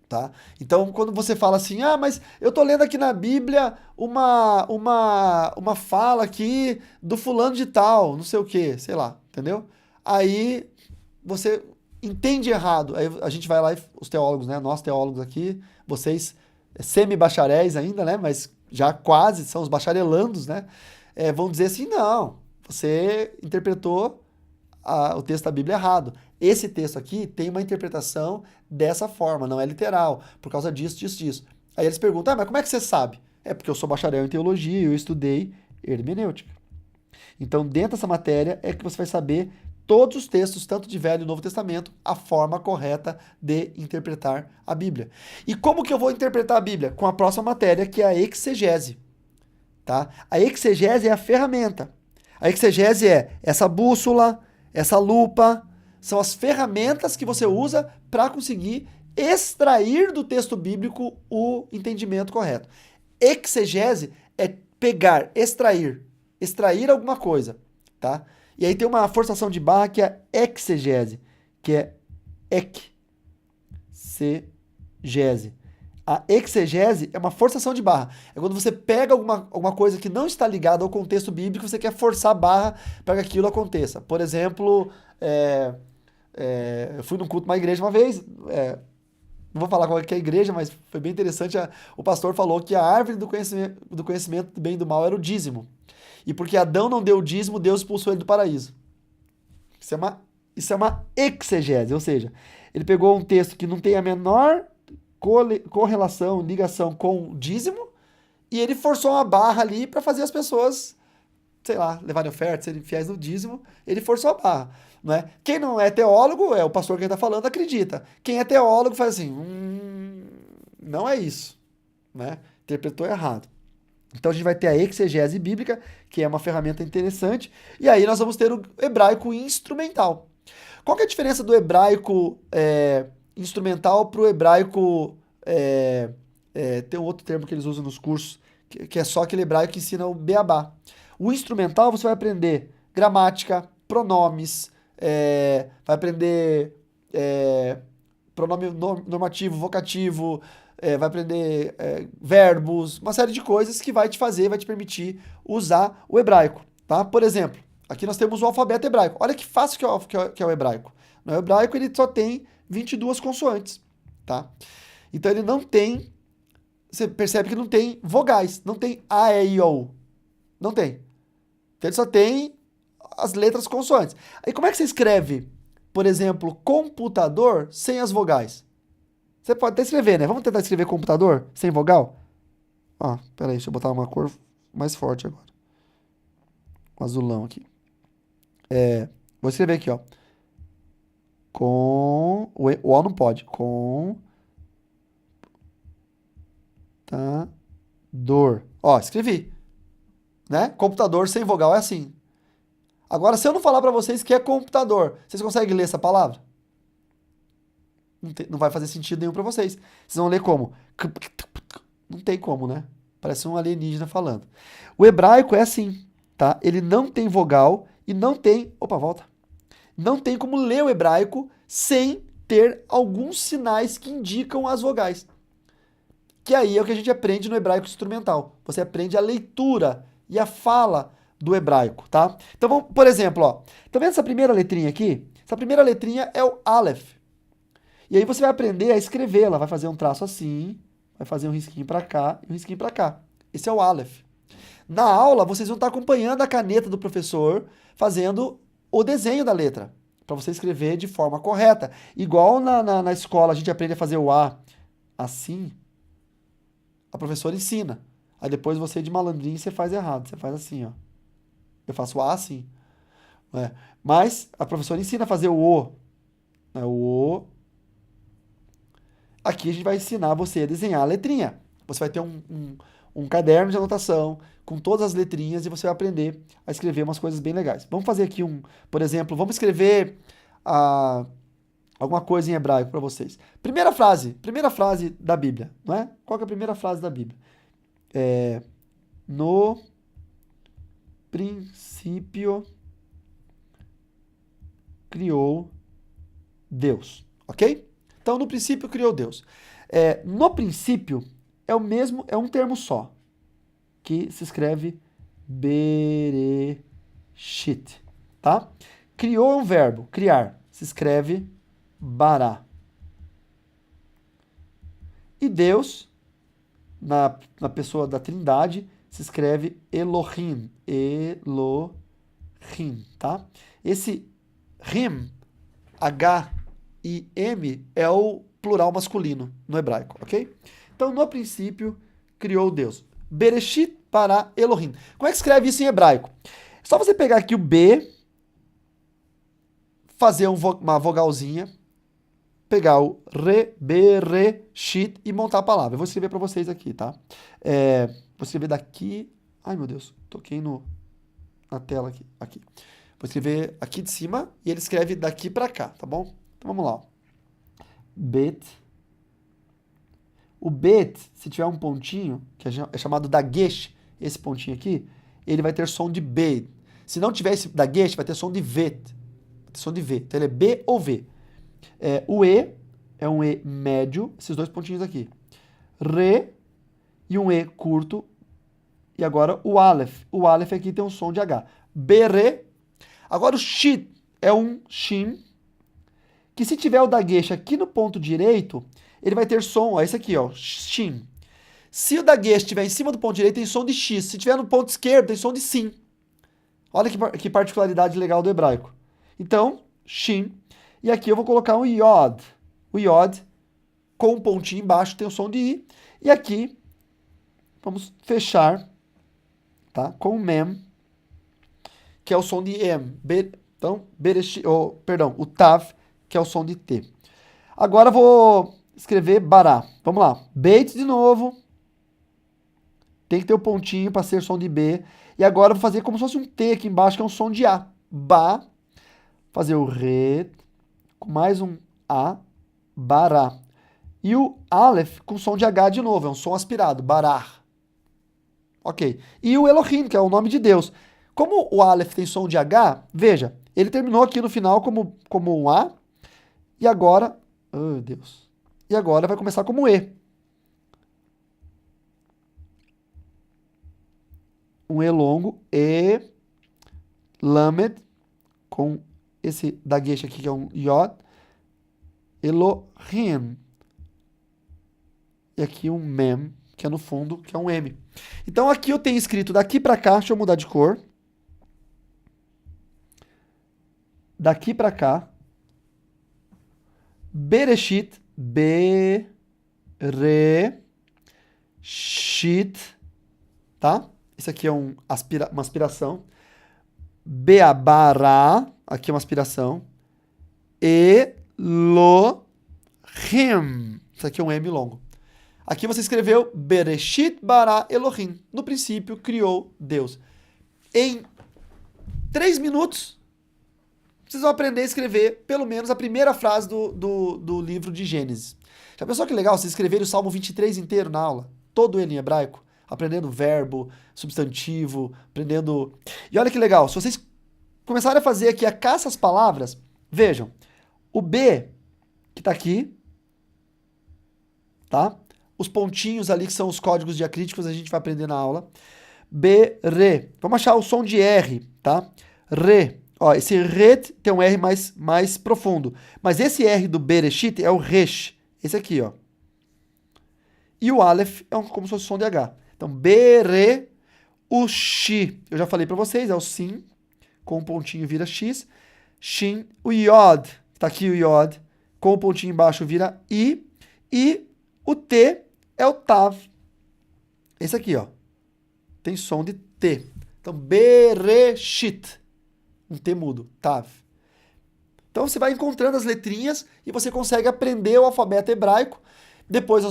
tá? Então, quando você fala assim, mas eu tô lendo aqui na Bíblia uma fala aqui do fulano de tal, não sei o quê, sei lá, entendeu? Aí você entende errado. Aí a gente vai lá, os teólogos, né? Nós teólogos aqui, vocês semi-bacharéis ainda, né? Mas já quase, são os bacharelandos, né? Vão dizer assim, não, você interpretou o texto da Bíblia errado. Esse texto aqui tem uma interpretação dessa forma, não é literal, por causa disso, disso, disso. Aí eles perguntam, mas como é que você sabe? É porque eu sou bacharel em teologia e eu estudei hermenêutica. Então, dentro dessa matéria é que você vai saber todos os textos, tanto de Velho e Novo Testamento, a forma correta de interpretar a Bíblia. E como que eu vou interpretar a Bíblia? Com a próxima matéria, que é a exegese. Tá? A exegese é a ferramenta. A exegese é essa bússola, essa lupa, são as ferramentas que você usa para conseguir extrair do texto bíblico o entendimento correto. Exegese é pegar, extrair alguma coisa, tá? E aí tem uma forçação de barra que é exegese, que é exegese. A exegese é uma forçação de barra. É quando você pega alguma coisa que não está ligada ao contexto bíblico e você quer forçar a barra para que aquilo aconteça. Por exemplo, eu fui num culto numa igreja uma vez, não vou falar qual é a igreja, mas foi bem interessante. O pastor falou que a árvore do conhecimento do bem e do mal era o dízimo. E porque Adão não deu o dízimo, Deus expulsou ele do paraíso. Isso é uma exegese, ou seja, ele pegou um texto que não tem a menor correlação, ligação com o dízimo, e ele forçou uma barra ali para fazer as pessoas, sei lá, levarem oferta, serem fiéis no dízimo, ele forçou a barra. Não é? Quem não é teólogo, o pastor que está falando, acredita. Quem é teólogo faz assim, Não é isso, né? Interpretou errado. Então a gente vai ter a exegese bíblica, que é uma ferramenta interessante, e aí nós vamos ter o hebraico instrumental. Qual que é a diferença do hebraico instrumental para o hebraico... tem um outro termo que eles usam nos cursos, que é só aquele hebraico que ensina o beabá. O instrumental você vai aprender gramática, pronomes, vai aprender pronome normativo, vocativo, vai aprender verbos, uma série de coisas que vai te permitir usar o hebraico, tá? Por exemplo, aqui nós temos o alfabeto hebraico. Olha que fácil que é o hebraico. No hebraico ele só tem 22 consoantes, tá? Então ele não tem, você percebe que não tem vogais, não tem A, E, I, O. Não tem. Então ele só tem as letras consoantes. Aí como é que você escreve, por exemplo, computador sem as vogais? Você pode até escrever, né? Vamos tentar escrever computador sem vogal? Ó, peraí, deixa eu botar uma cor mais forte agora. Um azulão aqui. Vou escrever aqui, ó. Com... O O não pode. Computador. Ó, escrevi. Né? Computador sem vogal é assim. Agora, se eu não falar pra vocês que é computador, vocês conseguem ler essa palavra? Não vai fazer sentido nenhum pra vocês. Vocês vão ler como? Não tem como, né? Parece um alienígena falando. O hebraico é assim, tá? Ele não tem vogal e não tem... Opa, volta. Não tem como ler o hebraico sem ter alguns sinais que indicam as vogais. Que aí é o que a gente aprende no hebraico instrumental. Você aprende a leitura e a fala do hebraico, tá? Então, vamos, por exemplo, ó. Tá vendo essa primeira letrinha aqui? Essa primeira letrinha é o Aleph. E aí você vai aprender a escrevê-la. Vai fazer um traço assim, vai fazer um risquinho para cá e um risquinho para cá. Esse é o Aleph. Na aula, vocês vão estar acompanhando a caneta do professor, fazendo o desenho da letra, para você escrever de forma correta. Igual na escola a gente aprende a fazer o A assim, a professora ensina. Aí depois você, de malandrinho, você faz errado. Você faz assim, ó. Eu faço o A assim. Né? Mas a professora ensina a fazer o O. Né? O O. Aqui a gente vai ensinar você a desenhar a letrinha. Você vai ter um caderno de anotação com todas as letrinhas e você vai aprender a escrever umas coisas bem legais. Vamos fazer aqui por exemplo, vamos escrever alguma coisa em hebraico para vocês. Primeira frase da Bíblia, não é? Qual que é a primeira frase da Bíblia? No princípio criou Deus, ok? Então, no princípio criou Deus. No princípio é um termo só, que se escreve Bereshit, tá? Criou é um verbo, criar, se escreve Bará. E Deus, na pessoa da Trindade, se escreve Elohim, tá? Esse Rim, H-I-M, é o plural masculino no hebraico, ok? Então, no princípio, criou Deus. Bereshit para Elohim. Como é que escreve isso em hebraico? É só você pegar aqui o B, fazer uma vogalzinha, pegar o re, bereshit e montar a palavra. Eu vou escrever para vocês aqui, tá? Vou escrever daqui... Ai, meu Deus, toquei na tela aqui. Vou escrever aqui de cima e ele escreve daqui para cá, tá bom? Então, vamos lá. Ó. Bet. O bet, se tiver um pontinho, que é chamado dagesh, esse pontinho aqui, ele vai ter som de B. Se não tiver esse dagesh, vai ter som de vet. Vai ter som de V. Então ele é B ou V. O E é um E médio, esses dois pontinhos aqui. Re e um E curto. E agora o Aleph. O Aleph aqui tem um som de H. Bere. Agora o Shit é um Shin, que se tiver o dagesh aqui no ponto direito, ele vai ter som, ó, esse aqui, ó, Shin. Se o dagesh estiver em cima do ponto direito, tem som de X. Se tiver no ponto esquerdo, tem som de Sim. Olha que particularidade legal do hebraico. Então, Shin. E aqui eu vou colocar um Yod. O Yod, com um pontinho embaixo, tem o som de I. E aqui, vamos fechar, tá? Com o Mem, que é o som de M. Então, o Tav, que é o som de T. Agora escrever bará. Vamos lá. Beit de novo. Tem que ter o pontinho para ser som de B. E agora eu vou fazer como se fosse um T aqui embaixo, que é um som de A. Ba. Fazer o Re com mais um A. Bará. E o Aleph com som de H de novo. É um som aspirado. Bará. Ok. E o Elohim, que é o nome de Deus. Como o Aleph tem som de H, veja, ele terminou aqui no final como um A. E agora... Oh, Deus. E agora vai começar como E. Um E longo, E, Lamed, com esse daguesh aqui que é um Yod, Elohim. E aqui um Mem, que é no fundo, que é um M. Então aqui eu tenho escrito daqui para cá, deixa eu mudar de cor. Daqui para cá, Bereshit, Bereshit, tá? Isso aqui é uma aspiração. Beabará, aqui é uma aspiração. Elohim. Isso aqui é um M longo. Aqui você escreveu Bereshit bara Elohim. No princípio, criou Deus. Em 3 minutos, vocês vão aprender a escrever pelo menos a primeira frase do livro de Gênesis. Já pensou que legal vocês escreverem o Salmo 23 inteiro na aula? Todo ele em hebraico? Aprendendo verbo, substantivo, aprendendo... E olha que legal, se vocês começarem a fazer aqui a caça às palavras, vejam, o B, que está aqui, tá? Os pontinhos ali, que são os códigos diacríticos, a gente vai aprender na aula. B, Re. Vamos achar o som de R, tá? Re. Ó, esse Re tem um R mais profundo. Mas esse R do Bereshit é o Resh. Esse aqui, ó. E o Aleph é como se fosse o som de H. Então, Bere, o Shi. Eu já falei para vocês, é o Sim, com um pontinho vira X. Shin, o Yod. Tá aqui o Yod. Com o pontinho embaixo vira I. E o T é o Tav. Esse aqui, ó. Tem som de T. Então, Bereshit. Um T mudo. Tav. Então, você vai encontrando as letrinhas e você consegue aprender o alfabeto hebraico. Depois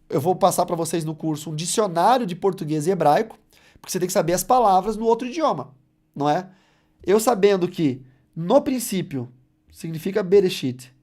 eu vou passar para vocês no curso um dicionário de português e hebraico, porque você tem que saber as palavras no outro idioma, não é? Eu sabendo que no princípio significa Bereshit,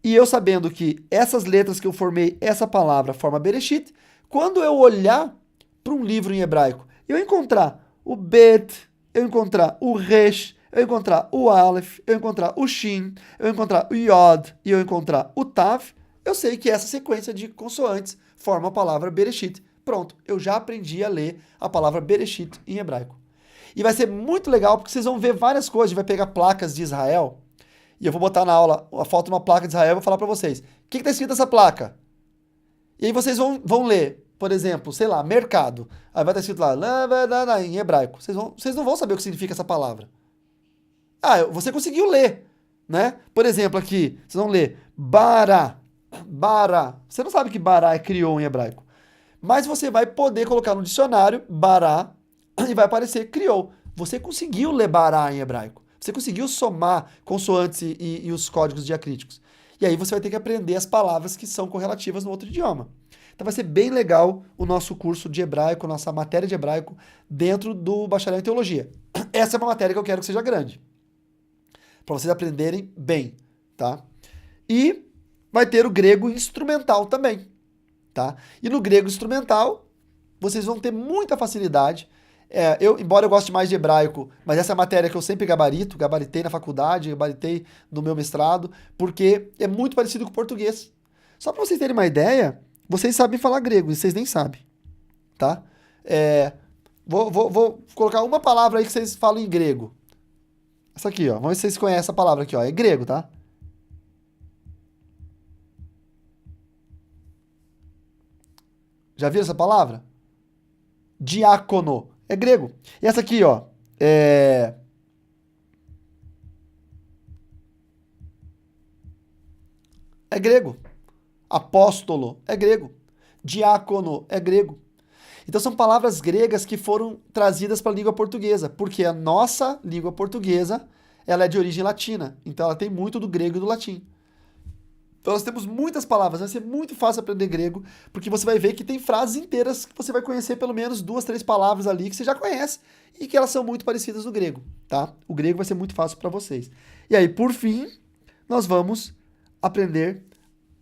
e eu sabendo que essas letras que eu formei, essa palavra forma Bereshit, quando eu olhar para um livro em hebraico, eu encontrar o Bet, eu encontrar o Resh, eu encontrar o Aleph, eu encontrar o Shin, eu encontrar o Yod e eu encontrar o Tav, eu sei que essa sequência de consoantes forma a palavra Bereshit. Pronto, eu já aprendi a ler a palavra Bereshit em hebraico. E vai ser muito legal porque vocês vão ver várias coisas. A gente vai pegar placas de Israel e eu vou botar na aula a foto de uma placa de Israel e vou falar para vocês. O que está escrito nessa placa? E aí vocês vão ler, por exemplo, sei lá, mercado. Aí vai estar escrito lá, em hebraico. Vocês não vão saber o que significa essa palavra. Ah, você conseguiu ler, né? Por exemplo, aqui, vocês vão ler Bará. Bará. Você não sabe que Bará é criou em hebraico. Mas você vai poder colocar no dicionário Bará e vai aparecer criou. Você conseguiu ler Bará em hebraico. Você conseguiu somar consoantes e os códigos diacríticos. E aí você vai ter que aprender as palavras que são correlativas no outro idioma. Então vai ser bem legal o nosso curso de hebraico, nossa matéria de hebraico dentro do bacharel em teologia. Essa é uma matéria que eu quero que seja grande. Para vocês aprenderem bem, tá? E vai ter o grego instrumental também, tá? E no grego instrumental, vocês vão ter muita facilidade. Embora eu goste mais de hebraico, mas essa é a matéria que eu sempre gabaritei na faculdade, gabaritei no meu mestrado, porque é muito parecido com o português. Só para vocês terem uma ideia, vocês sabem falar grego, e vocês nem sabem, tá? Vou colocar uma palavra aí que vocês falam em grego. Essa aqui, ó. Vamos ver se vocês conhecem essa palavra aqui, ó. É grego, tá? Já viram essa palavra? Diácono. É grego. E essa aqui, ó. É grego. Apóstolo é grego. Diácono é grego. Então são palavras gregas que foram trazidas para a língua portuguesa, porque a nossa língua portuguesa, ela é de origem latina. Então ela tem muito do grego e do latim. Então nós temos muitas palavras, vai ser muito fácil aprender grego, porque você vai ver que tem frases inteiras que você vai conhecer pelo menos 2, 3 palavras ali que você já conhece e que elas são muito parecidas no grego, tá? O grego vai ser muito fácil para vocês. E aí, por fim, nós vamos aprender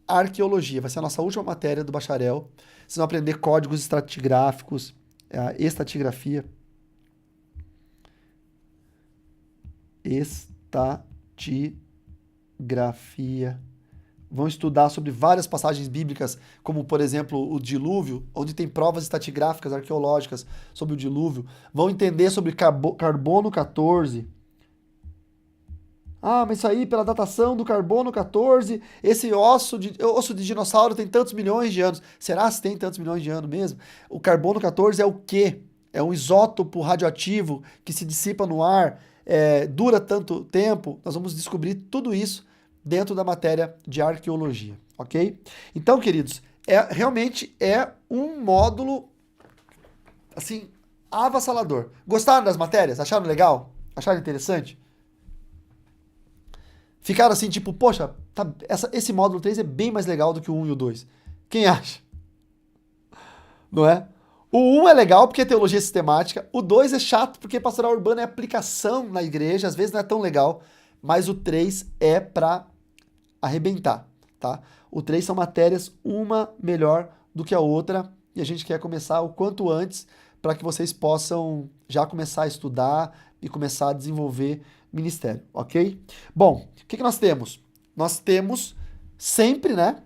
arqueologia. Vai ser a nossa última matéria do bacharel. Vocês vão aprender códigos estratigráficos, estratigrafia. Estagrafia. Vão estudar sobre várias passagens bíblicas, como, por exemplo, o dilúvio, onde tem provas estratigráficas arqueológicas sobre o dilúvio. Vão entender sobre carbono 14. Ah, mas isso aí, pela datação do carbono 14, esse osso de dinossauro tem tantos milhões de anos. Será se tem tantos milhões de anos mesmo? O carbono 14 é o quê? É um isótopo radioativo que se dissipa no ar, dura tanto tempo. Nós vamos descobrir tudo isso dentro da matéria de arqueologia, ok? Então, queridos, realmente é um módulo, assim, avassalador. Gostaram das matérias? Acharam legal? Acharam interessante? Ficaram assim, tipo, poxa, esse módulo 3 é bem mais legal do que o 1 e o 2. Quem acha? Não é? O 1 é legal porque é teologia sistemática, o 2 é chato porque pastoral urbana é aplicação na igreja, às vezes não é tão legal, mas o 3 é pra arrebentar, tá? O 3 são matérias, uma melhor do que a outra, e a gente quer começar o quanto antes para que vocês possam já começar a estudar e começar a desenvolver ministério, ok? Bom, o que nós temos? Nós temos sempre, né?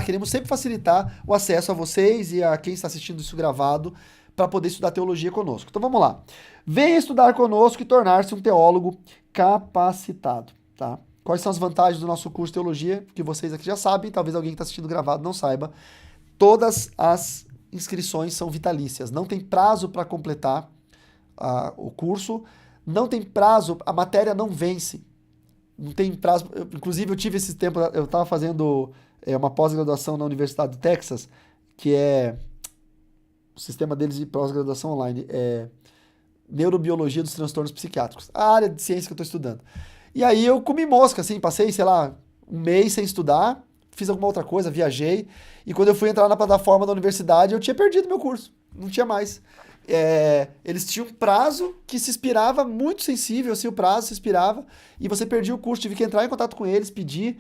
Queremos sempre facilitar o acesso a vocês e a quem está assistindo isso gravado para poder estudar teologia conosco. Então vamos lá. Venha estudar conosco e tornar-se um teólogo capacitado, tá? Quais são as vantagens do nosso curso de teologia? Que vocês aqui já sabem, talvez alguém que está assistindo gravado não saiba. Todas as inscrições são vitalícias, não tem prazo para completar o curso, não tem prazo, a matéria não vence, não tem prazo. Inclusive eu tive esse tempo, eu estava fazendo uma pós-graduação na Universidade do Texas, que é o sistema deles de pós-graduação online, neurobiologia dos transtornos psiquiátricos, a área de ciência que eu estou estudando. E aí eu comi mosca, assim, passei, sei lá, um mês sem estudar, fiz alguma outra coisa, viajei, e quando eu fui entrar na plataforma da universidade, eu tinha perdido meu curso, não tinha mais. Eles tinham um prazo que se expirava, muito sensível, assim, o prazo se expirava, e você perdia o curso, tive que entrar em contato com eles, pedir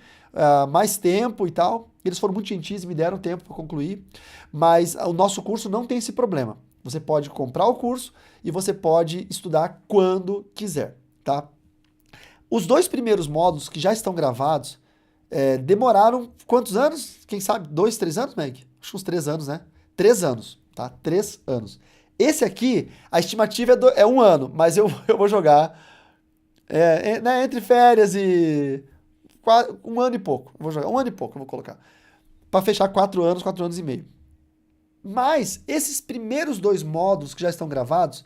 mais tempo e tal. Eles foram muito gentis, me deram tempo para concluir, mas o nosso curso não tem esse problema. Você pode comprar o curso e você pode estudar quando quiser, tá? Os 2 primeiros módulos que já estão gravados demoraram quantos anos? Quem sabe? 2, 3 anos, Meg? Acho que uns 3 anos, né? 3 anos, tá? 3 anos. Esse aqui, a estimativa é 1 ano, mas eu vou jogar né, entre férias e 1 ano e pouco. Eu vou jogar 1 ano e pouco, eu vou colocar. Para fechar 4 anos e meio. Mas esses primeiros 2 módulos que já estão gravados,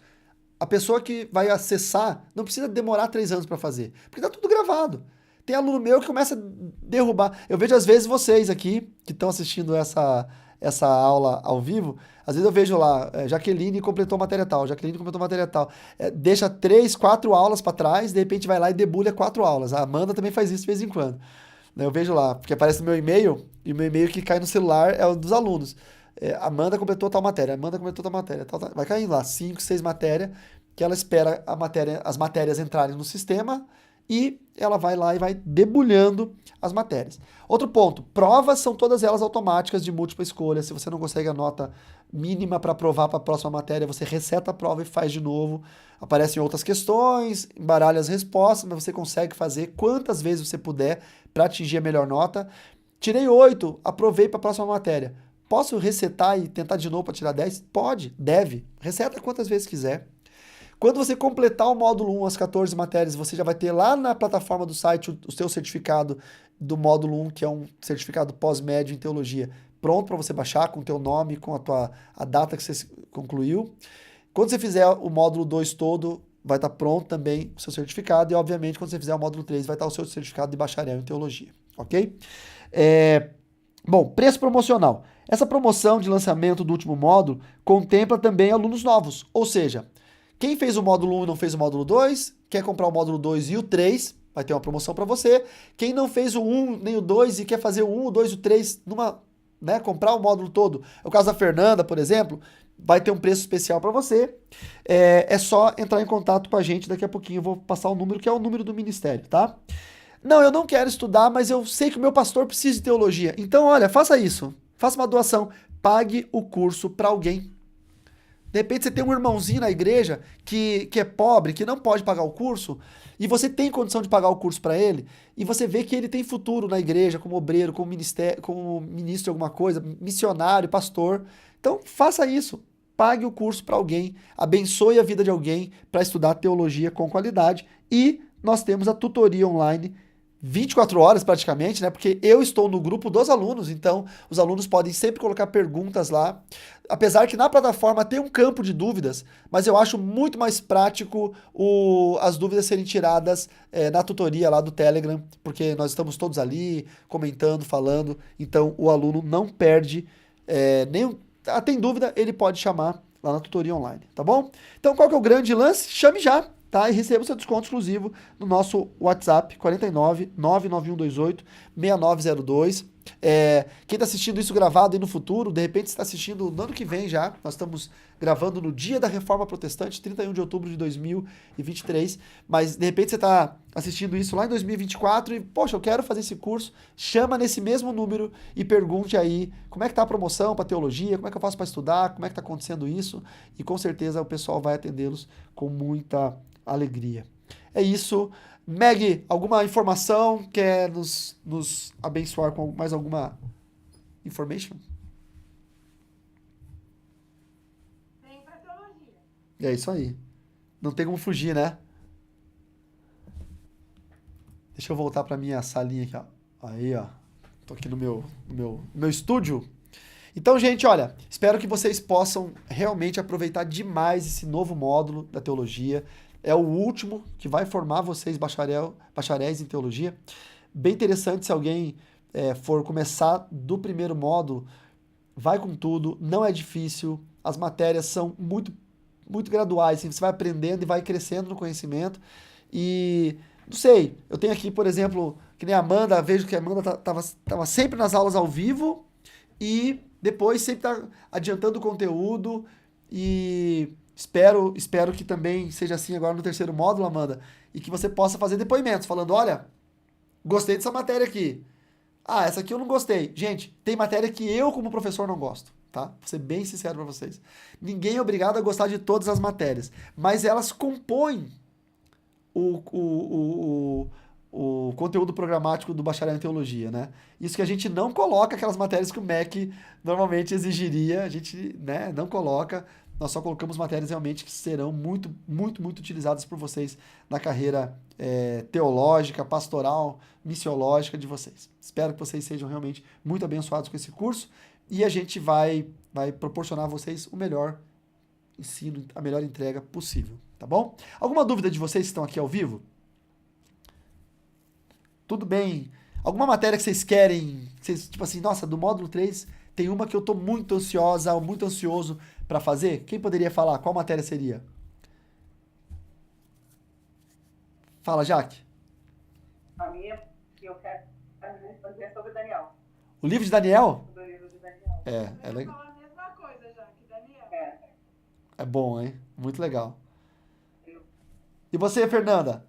a pessoa que vai acessar não precisa demorar 3 anos para fazer, porque tá tudo gravado. Tem aluno meu que começa a derrubar. Eu vejo às vezes vocês aqui que estão assistindo essa aula ao vivo, às vezes eu vejo lá, Jaqueline completou matéria tal, Jaqueline completou matéria tal. Deixa 3, 4 aulas para trás, de repente vai lá e debulha 4 aulas. A Amanda também faz isso de vez em quando. Eu vejo lá, porque aparece no meu e-mail, e o meu e-mail que cai no celular é o dos alunos. Amanda completou tal matéria, Amanda completou tal matéria, tal. Vai caindo lá, 5, 6 matérias, que ela espera as matérias entrarem no sistema e ela vai lá e vai debulhando as matérias. Outro ponto, provas são todas elas automáticas de múltipla escolha. Se você não consegue a nota mínima para provar para a próxima matéria, você reseta a prova e faz de novo. Aparecem outras questões, embaralha as respostas, mas você consegue fazer quantas vezes você puder para atingir a melhor nota. Tirei 8, aprovei para a próxima matéria. Posso resetar e tentar de novo para tirar 10? Pode, deve. Reseta quantas vezes quiser. Quando você completar o módulo 1, as 14 matérias, você já vai ter lá na plataforma do site o seu certificado do módulo 1, que é um certificado pós-médio em teologia, pronto para você baixar com o teu nome, com a data que você concluiu. Quando você fizer o módulo 2 todo, vai estar pronto também o seu certificado. E, obviamente, quando você fizer o módulo 3, vai estar o seu certificado de bacharel em teologia. Ok? Bom, preço promocional. Essa promoção de lançamento do último módulo contempla também alunos novos. Ou seja, quem fez o módulo 1 e não fez o módulo 2, quer comprar o módulo 2 e o 3, vai ter uma promoção para você. Quem não fez o 1 nem o 2 e quer fazer o 1, o 2 e o 3 numa, né, comprar o módulo todo, é o caso da Fernanda, por exemplo, vai ter um preço especial para você. É só entrar em contato com a gente, daqui a pouquinho eu vou passar o número, que é o número do ministério, tá? Não, eu não quero estudar, mas eu sei que o meu pastor precisa de teologia. Então, olha, faça isso. Faça uma doação. Pague o curso para alguém. De repente você tem um irmãozinho na igreja que é pobre, que não pode pagar o curso, e você tem condição de pagar o curso para ele, e você vê que ele tem futuro na igreja, como obreiro, como ministério, como ministro de alguma coisa, missionário, pastor. Então faça isso. Pague o curso para alguém, abençoe a vida de alguém para estudar teologia com qualidade. E nós temos a tutoria online 24 horas praticamente, né? Porque eu estou no grupo dos alunos, então os alunos podem sempre colocar perguntas lá. Apesar que na plataforma tem um campo de dúvidas, mas eu acho muito mais prático as dúvidas serem tiradas na tutoria lá do Telegram, porque nós estamos todos ali comentando, falando, então o aluno não perde nenhum. Tem dúvida, ele pode chamar lá na tutoria online, tá bom? Então qual que é o grande lance? Chame já! Tá? E receba o seu desconto exclusivo no nosso WhatsApp, 49 99128 6902. Quem está assistindo isso gravado aí no futuro, de repente está assistindo no ano que vem já. Nós estamos gravando no dia da Reforma Protestante, 31 de outubro de 2023. Mas de repente você está assistindo isso lá em 2024 e, poxa, eu quero fazer esse curso. Chama nesse mesmo número e pergunte aí como é que está a promoção para teologia, como é que eu faço para estudar, como é que está acontecendo isso. E com certeza o pessoal vai atendê-los com muita alegria. É isso. Meg, alguma informação? Quer nos abençoar com mais alguma information? Vem pra teologia. É isso aí. Não tem como fugir, né? Deixa eu voltar para minha salinha aqui, ó. Aí, ó. Tô aqui no meu estúdio. Então, gente, olha, espero que vocês possam realmente aproveitar demais esse novo módulo da teologia. É o último que vai formar vocês bacharéis em teologia. Bem interessante se alguém for começar do primeiro módulo, vai com tudo, não é difícil, as matérias são muito, muito graduais, assim, você vai aprendendo e vai crescendo no conhecimento. E, não sei, eu tenho aqui, por exemplo, que nem a Amanda, vejo que a Amanda tava sempre nas aulas ao vivo e depois sempre tá adiantando o conteúdo e espero que também seja assim agora no terceiro módulo, Amanda, e que você possa fazer depoimentos falando, olha, gostei dessa matéria aqui. Ah, essa aqui eu não gostei. Gente, tem matéria que eu como professor não gosto, tá? Vou ser bem sincero para vocês. Ninguém é obrigado a gostar de todas as matérias, mas elas compõem o, o, o conteúdo programático do bacharel em teologia, né? Isso que a gente não coloca aquelas matérias que o MEC normalmente exigiria, a gente, né, não coloca. Nós só colocamos matérias realmente que serão muito, muito, muito utilizadas por vocês na carreira teológica, pastoral, missiológica de vocês. Espero que vocês sejam realmente muito abençoados com esse curso e a gente vai proporcionar a vocês o melhor ensino, a melhor entrega possível, tá bom? Alguma dúvida de vocês que estão aqui ao vivo? Tudo bem? Alguma matéria que vocês querem, tipo assim, nossa, do módulo 3 tem uma que eu tô muito ansiosa ou muito ansioso para fazer? Quem poderia falar? Qual matéria seria? Fala, Jaque. A minha, que eu quero fazer é sobre Daniel. O livro de Daniel? Sobre o livro de Daniel. É Eu ia legal. falar a mesma coisa já, que Daniel. É. É bom, hein? Muito legal. Eu E você, Fernanda?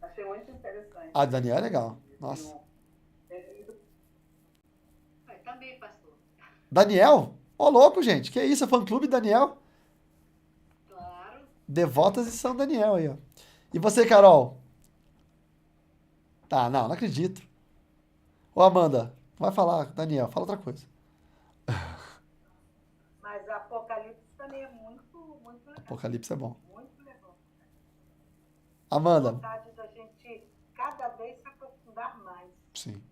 achei muito interessante. Ah, Daniel é legal. Nossa. Mas também, pastor. Daniel? Ô, louco, gente. Que isso? É fã-clube Daniel? Claro. Devotas de São Daniel aí, ó. E você, Carol? Tá, não acredito. Ô, Amanda, não vai falar, Daniel, fala outra coisa. Mas Apocalipse também é muito, muito legal. Apocalipse é bom. Muito legal. Amanda? Vontade da gente cada vez se aprofundar mais. Sim.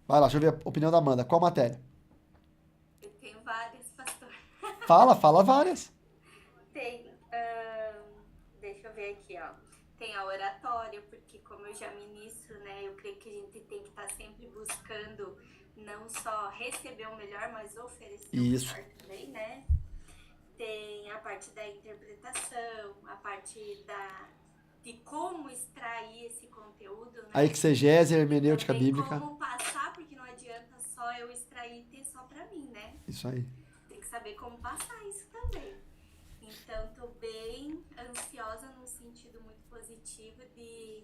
Vai lá, deixa eu ver a opinião da Amanda. Qual matéria? Eu tenho várias, pastor. Fala várias. Tem, deixa eu ver aqui, ó. Tem a oratória, porque como eu já ministro, né, eu creio que a gente tem que estar sempre buscando não só receber o melhor, mas oferecer Isso. o melhor também, né? Tem a parte da interpretação, a parte de como extrair esse conteúdo, né? A exegese, a hermenêutica Também bíblica. como passar, porque não adianta só eu extrair e ter só pra mim, né? Isso aí. Tem que saber como passar isso também. Então, tô bem ansiosa num sentido muito positivo de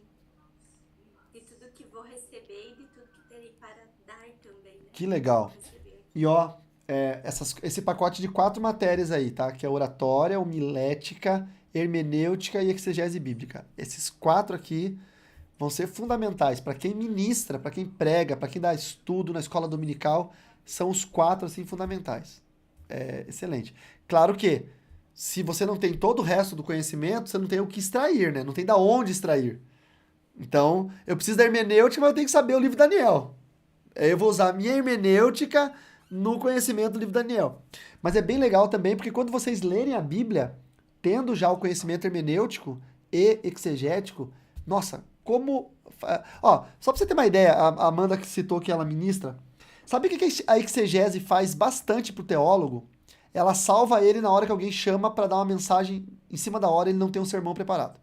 tudo que vou receber e de tudo que terei para dar também, né? Que legal. Vou receber aqui. E ó, esse pacote de 4 matérias aí, tá? Que é oratória, homilética, hermenêutica e exegese bíblica. Esses 4 aqui vão ser fundamentais para quem ministra, para quem prega, para quem dá estudo na escola dominical. São os 4 assim fundamentais. É excelente. Claro que se você não tem todo o resto do conhecimento, você não tem o que extrair, né? Não tem da onde extrair. Então, eu preciso da hermenêutica, mas eu tenho que saber o livro de Daniel. Eu vou usar a minha hermenêutica no conhecimento do livro de Daniel. Mas é bem legal também, porque quando vocês lerem a Bíblia, tendo já o conhecimento hermenêutico e exegético, nossa, como... Ó, só pra você ter uma ideia, a Amanda que citou que ela ministra, sabe o que a exegese faz bastante pro teólogo? Ela salva ele na hora que alguém chama para dar uma mensagem em cima da hora e ele não tem um sermão preparado.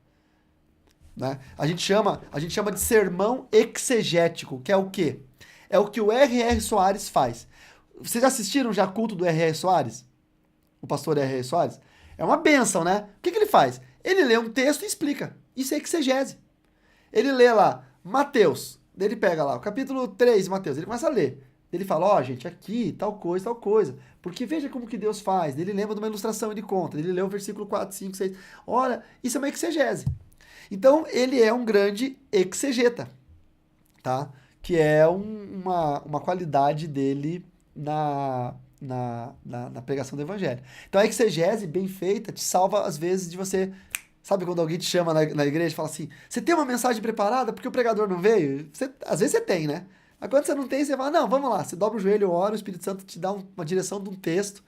Né? A gente chama de sermão exegético, que é o quê? É o que o R.R. Soares faz. Vocês já assistiram já culto do R.R. Soares? O pastor R.R. Soares? É uma bênção, né? O que ele faz? Ele lê um texto e explica. Isso é exegese. Ele lê lá Mateus. Ele pega lá o capítulo 3 de Mateus. Ele começa a ler. Ele fala, ó, gente, aqui, tal coisa, tal coisa. Porque veja como que Deus faz. Ele lembra de uma ilustração, ele conta. Ele lê o versículo 4, 5, 6. Olha, isso é uma exegese. Então, ele é um grande exegeta, tá? Que é uma qualidade dele na pregação do evangelho. Então, a exegese bem feita te salva, às vezes, de você... Sabe quando alguém te chama na igreja e fala assim, você tem uma mensagem preparada porque o pregador não veio? Às vezes você tem, né? Mas quando você não tem, você fala, não, vamos lá. Você dobra o joelho, ora, o Espírito Santo te dá uma direção de um texto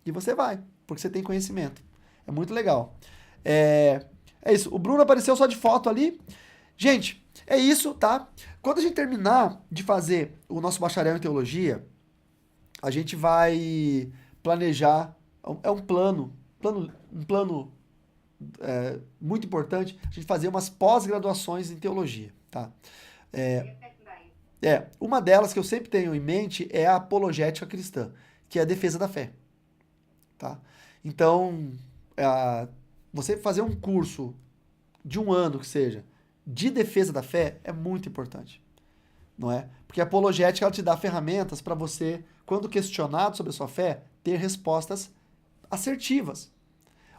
e você vai, porque você tem conhecimento. É muito legal. É isso. O Bruno apareceu só de foto ali. Gente, é isso, tá? Quando a gente terminar de fazer o nosso bacharel em teologia, a gente vai planejar, é um plano muito importante, a gente fazer umas pós-graduações em teologia, tá? Uma delas que eu sempre tenho em mente é a apologética cristã, que é a defesa da fé, tá? Então, você fazer um curso de um ano que seja de defesa da fé é muito importante, não é? Porque a apologética ela te dá ferramentas para você, quando questionado sobre a sua fé, ter respostas assertivas.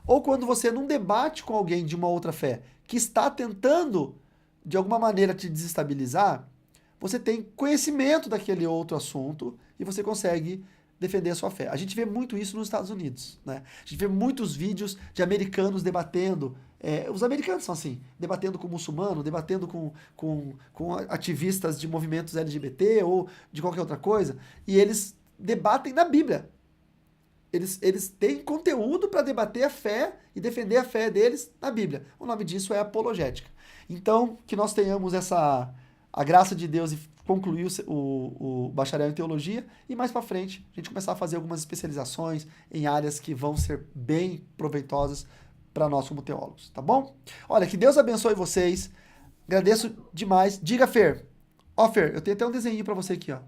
Ou quando você, num debate com alguém de uma outra fé que está tentando, de alguma maneira, te desestabilizar, você tem conhecimento daquele outro assunto e você consegue defender a sua fé. A gente vê muito isso nos Estados Unidos, né? A gente vê muitos vídeos de americanos debatendo, os americanos são assim, debatendo com muçulmano, debatendo com ativistas de movimentos LGBT ou de qualquer outra coisa, e eles debatem na Bíblia. Eles têm conteúdo para debater a fé e defender a fé deles na Bíblia. O nome disso é apologética. Então, que nós tenhamos a graça de Deus e concluir o bacharel em teologia e mais para frente a gente começar a fazer algumas especializações em áreas que vão ser bem proveitosas para nós como teólogos, tá bom? Olha, que Deus abençoe vocês. Agradeço demais. Diga, Fer. Ó, Fer, eu tenho até um desenho para você aqui, ó.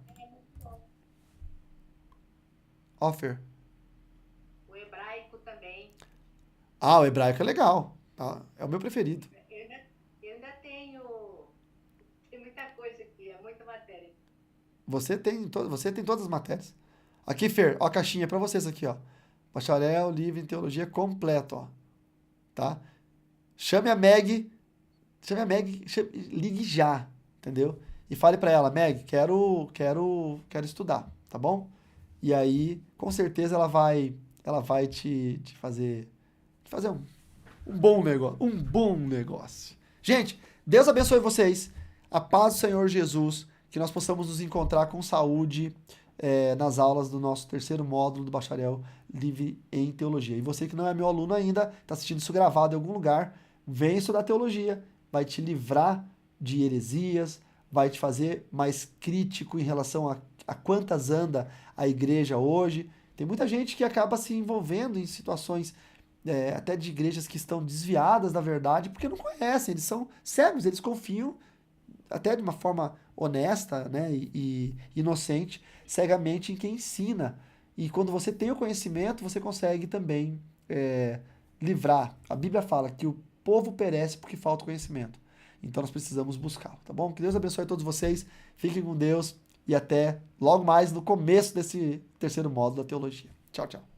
Ó, Fer. O hebraico também. Ah, o hebraico é legal. Tá? É o meu preferido. Eu ainda tenho. Tem muita coisa aqui, é muita matéria. Você tem todas as matérias. Aqui, Fer, ó a caixinha para vocês aqui, ó. Bacharel, livro em teologia completo, ó. Tá? Chame a Meg, ligue já, entendeu? E fale para ela, Meg, quero estudar, tá bom? E aí, com certeza ela vai te fazer um bom negócio. Gente, Deus abençoe vocês. A paz do Senhor Jesus, que nós possamos nos encontrar com saúde nas aulas do nosso terceiro módulo do Bacharel Livre em Teologia. E você que não é meu aluno ainda, está assistindo isso gravado em algum lugar, vem estudar teologia, vai te livrar de heresias, vai te fazer mais crítico em relação a quantas anda a igreja hoje. Tem muita gente que acaba se envolvendo em situações até de igrejas que estão desviadas da verdade, porque não conhecem, eles são cegos, eles confiam até de uma forma honesta, né, e inocente, cegamente em quem ensina. E quando você tem o conhecimento, você consegue também livrar. A Bíblia fala que o povo perece porque falta conhecimento. Então nós precisamos buscá-lo, tá bom? Que Deus abençoe todos vocês, fiquem com Deus e até logo mais no começo desse terceiro módulo da teologia. Tchau, tchau.